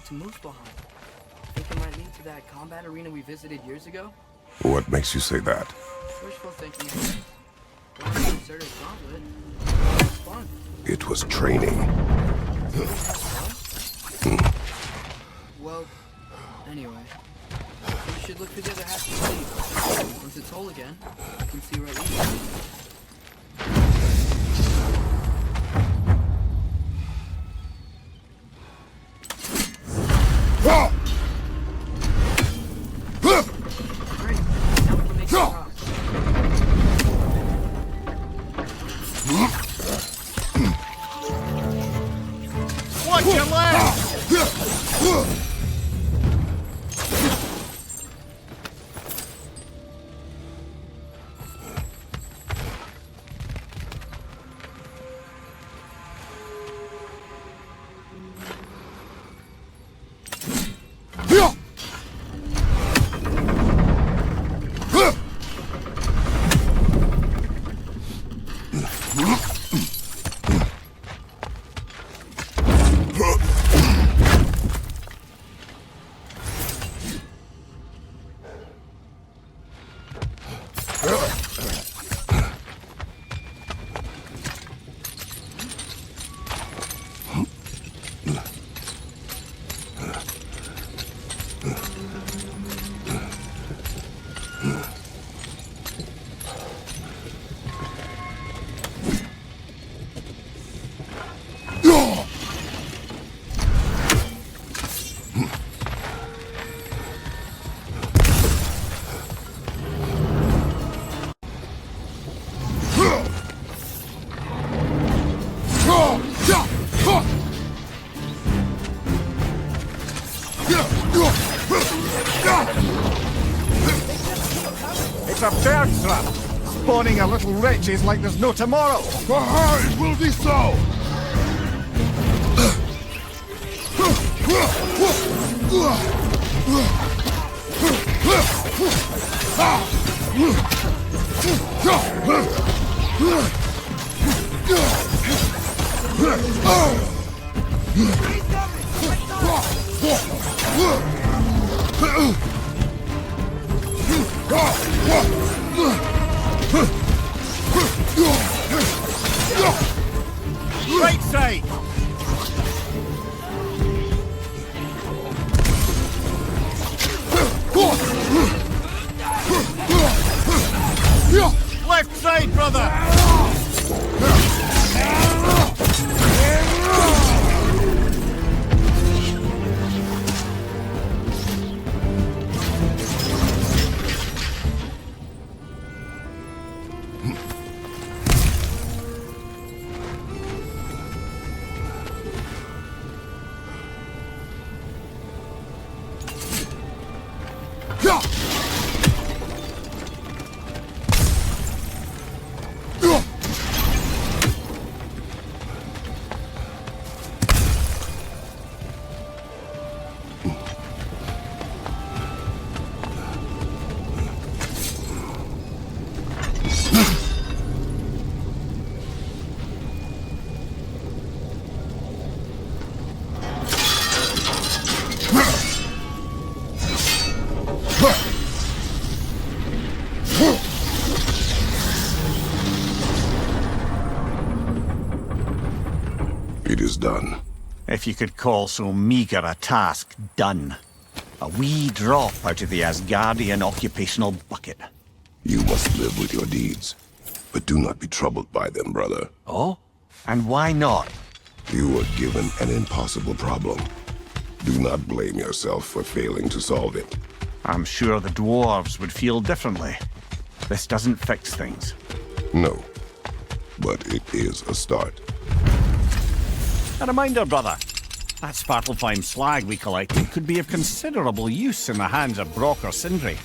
To Muspelheim. Think it might lead to that combat arena we visited years ago? What makes you say that? Wishful thinking, I guess. Going to insert a gauntlet. It's fun. It was training. Well, anyway. We should look through the other half of the city. Once it's whole again, I can see where it leads. Great. Now we can make it across. Watch your left! It's a bear trap, spawning a little wretches like there's no tomorrow. For her, it will be so! Right side! Left side, brother! It is done. If you could call so meagre a task done. A wee drop out of the Asgardian occupational bucket. You must live with your deeds. But do not be troubled by them, brother. Oh? And why not? You were given an impossible problem. Do not blame yourself for failing to solve it. I'm sure the dwarves would feel differently. This doesn't fix things. No. But it is a start. A reminder, brother. That Svartalfheim slag we collected could be of considerable use in the hands of Brock or Sindri.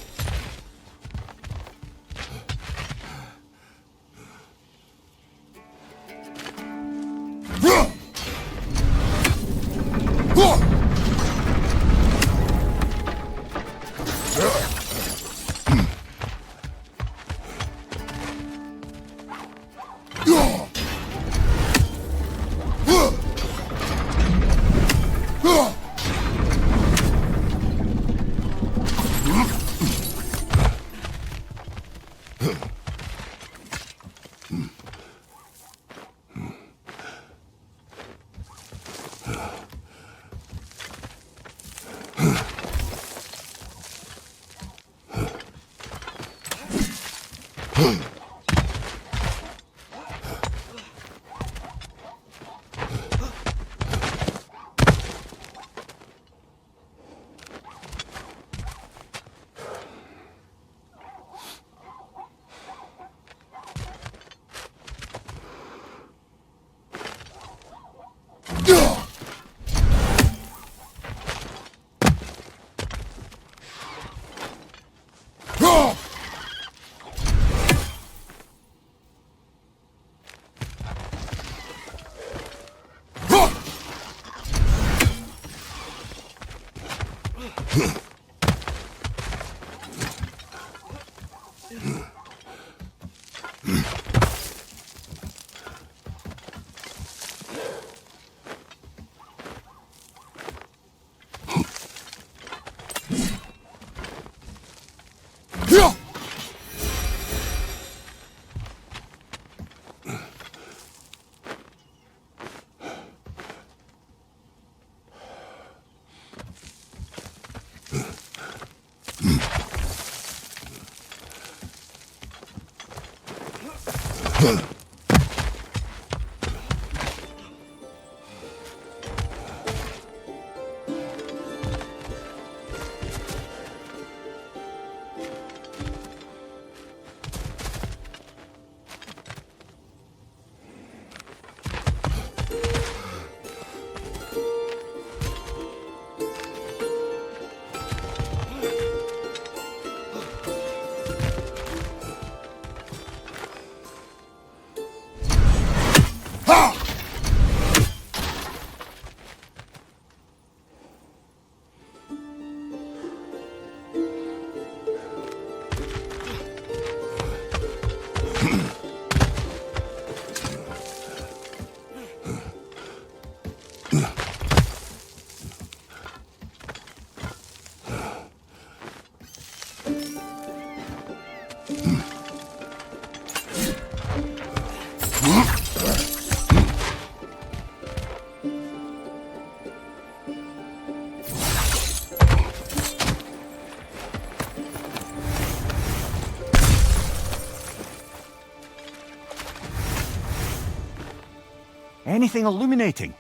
Anything illuminating?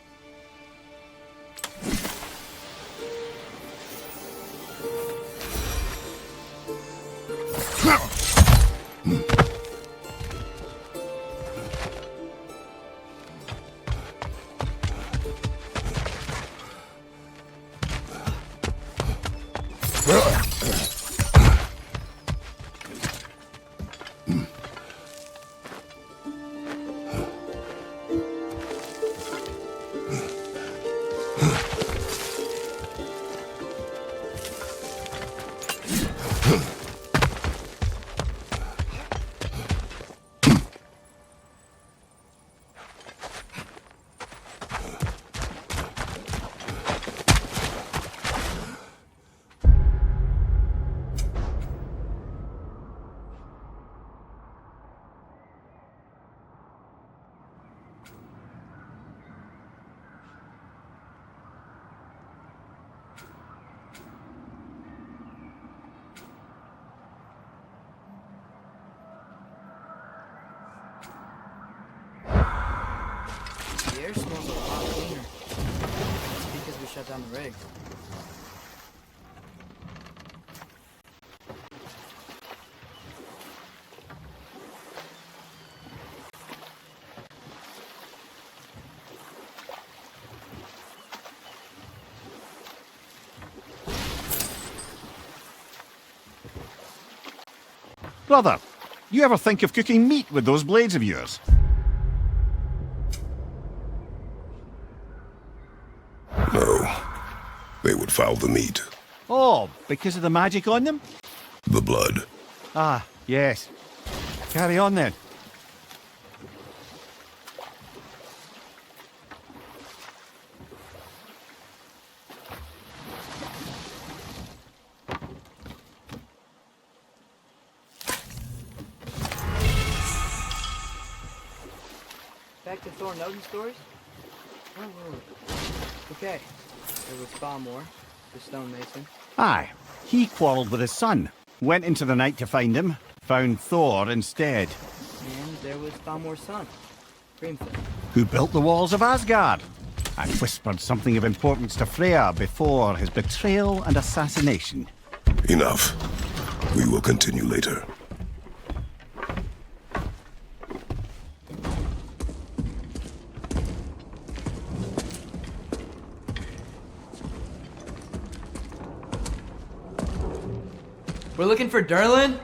The air smells a lot cleaner. It's because we shut down the rig. Brother, you ever think of cooking meat with those blades of yours? No. They would foul the meat. Oh, because of the magic on them? The blood. Ah, yes. Carry on then. Back to Thor and Odin stories? Where were we? Okay. There was Balmor, the stonemason. Aye. He quarrelled with his son, went into the night to find him, found Thor instead, And there was Balmor's son, Grimfit. who built the walls of Asgard, and whispered something of importance to Freya before his betrayal and assassination. Enough. We will continue later. We're looking for Derlin?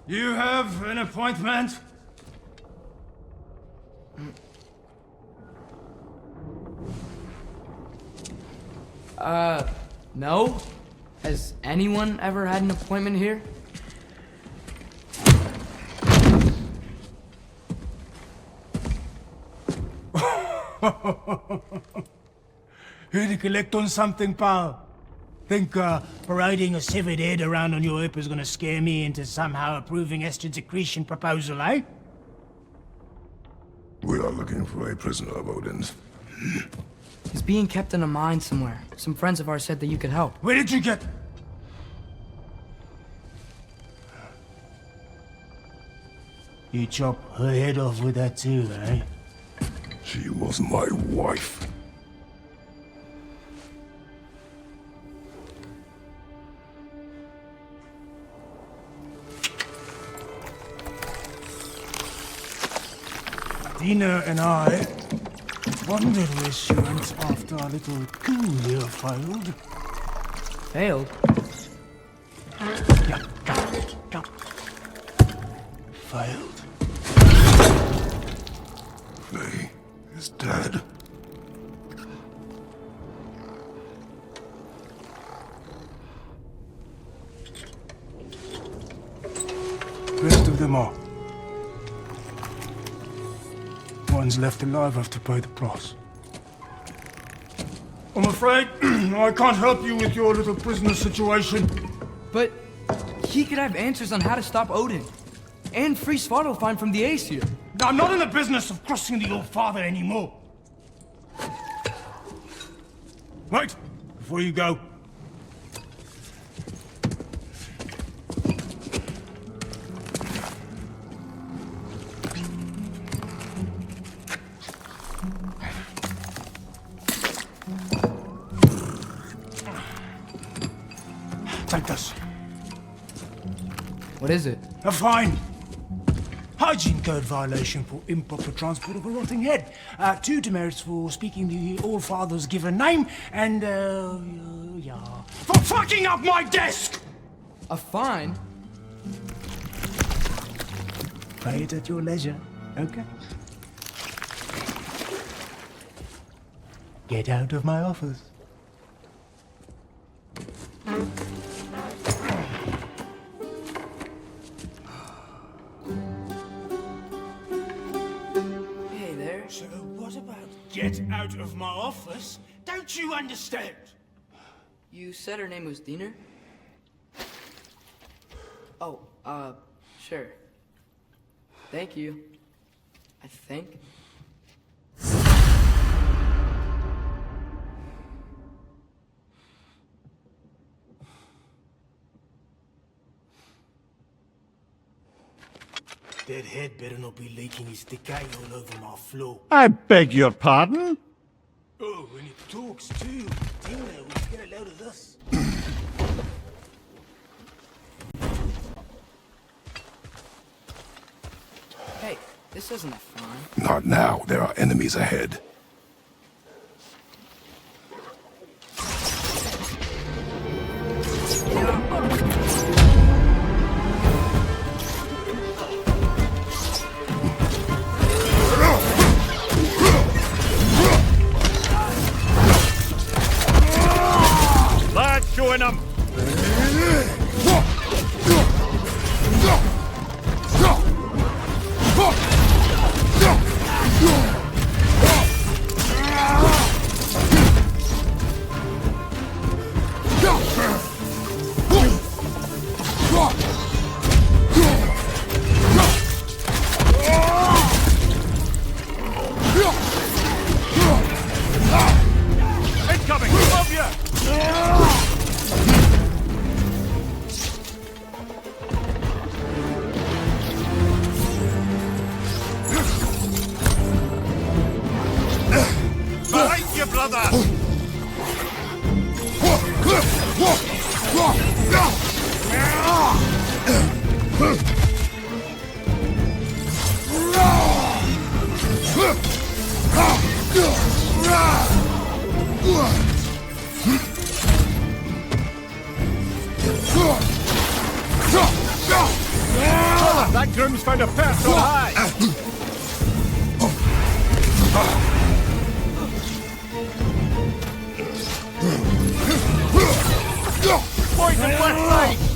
You have an appointment? No? Has anyone ever had an appointment here? Here to collect on something, pal? Think parading a severed head around on your hip is gonna scare me into somehow approving estrogen secretion proposal, eh? We are looking for a prisoner of Odin's. He's being kept in a mine somewhere. Some friends of ours said that you could help. Where did you get... You chop her head off with that too, eh? She was my wife. Dina and I wondered where she went after our little coup here failed. Failed? Yeah, come. Failed. Faye is dead. Rest of them are. One's left alive have to pay the price. I'm afraid I can't help you with your little prisoner situation. But he could have answers on how to stop Odin. And free Svartalfheim from the Aesir. I'm not in the business of crossing the old father anymore. Wait, before you go. Take this. What is it? A fine. Hygiene code violation for improper transport of a rotting head. 2 demerits for speaking the All-Father's given name, and, yeah. For fucking up my desk! A fine? Pay it at your leisure, okay? Get out of my office. Hey there. So what about get out of my office? Don't you understand? You said her name was Diener? Oh, sure. Thank you. I think. That head better not be leaking his decay all over my floor. I beg your pardon? Oh, and it talks too. Tina, we get a load of this. Hey, this isn't a fine. Not now. There are enemies ahead. That groom's found a personal high! Point the left side!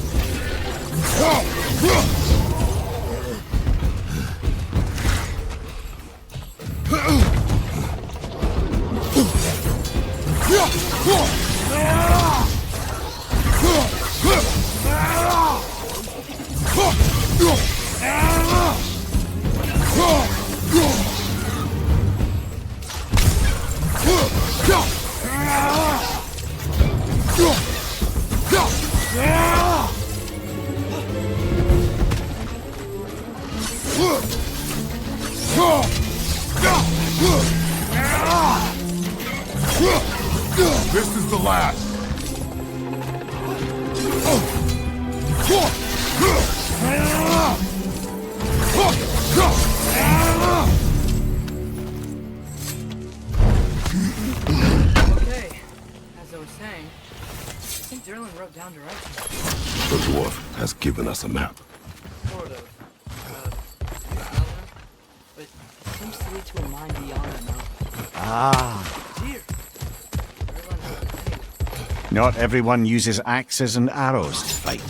This is the last. Okay, as I was saying, I think Derlin wrote down directions. The dwarf has given us a map. Sort of. But it seems to lead to a mine beyond the mountain. Ah, Dear. Derlin has it anyway. not everyone uses axes and arrows to fight.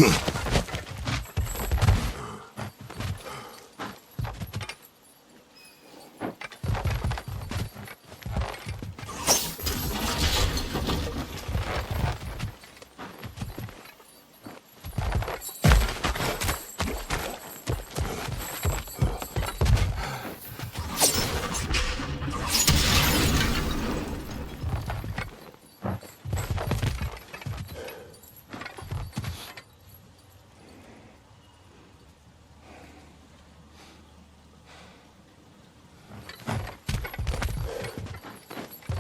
Huh.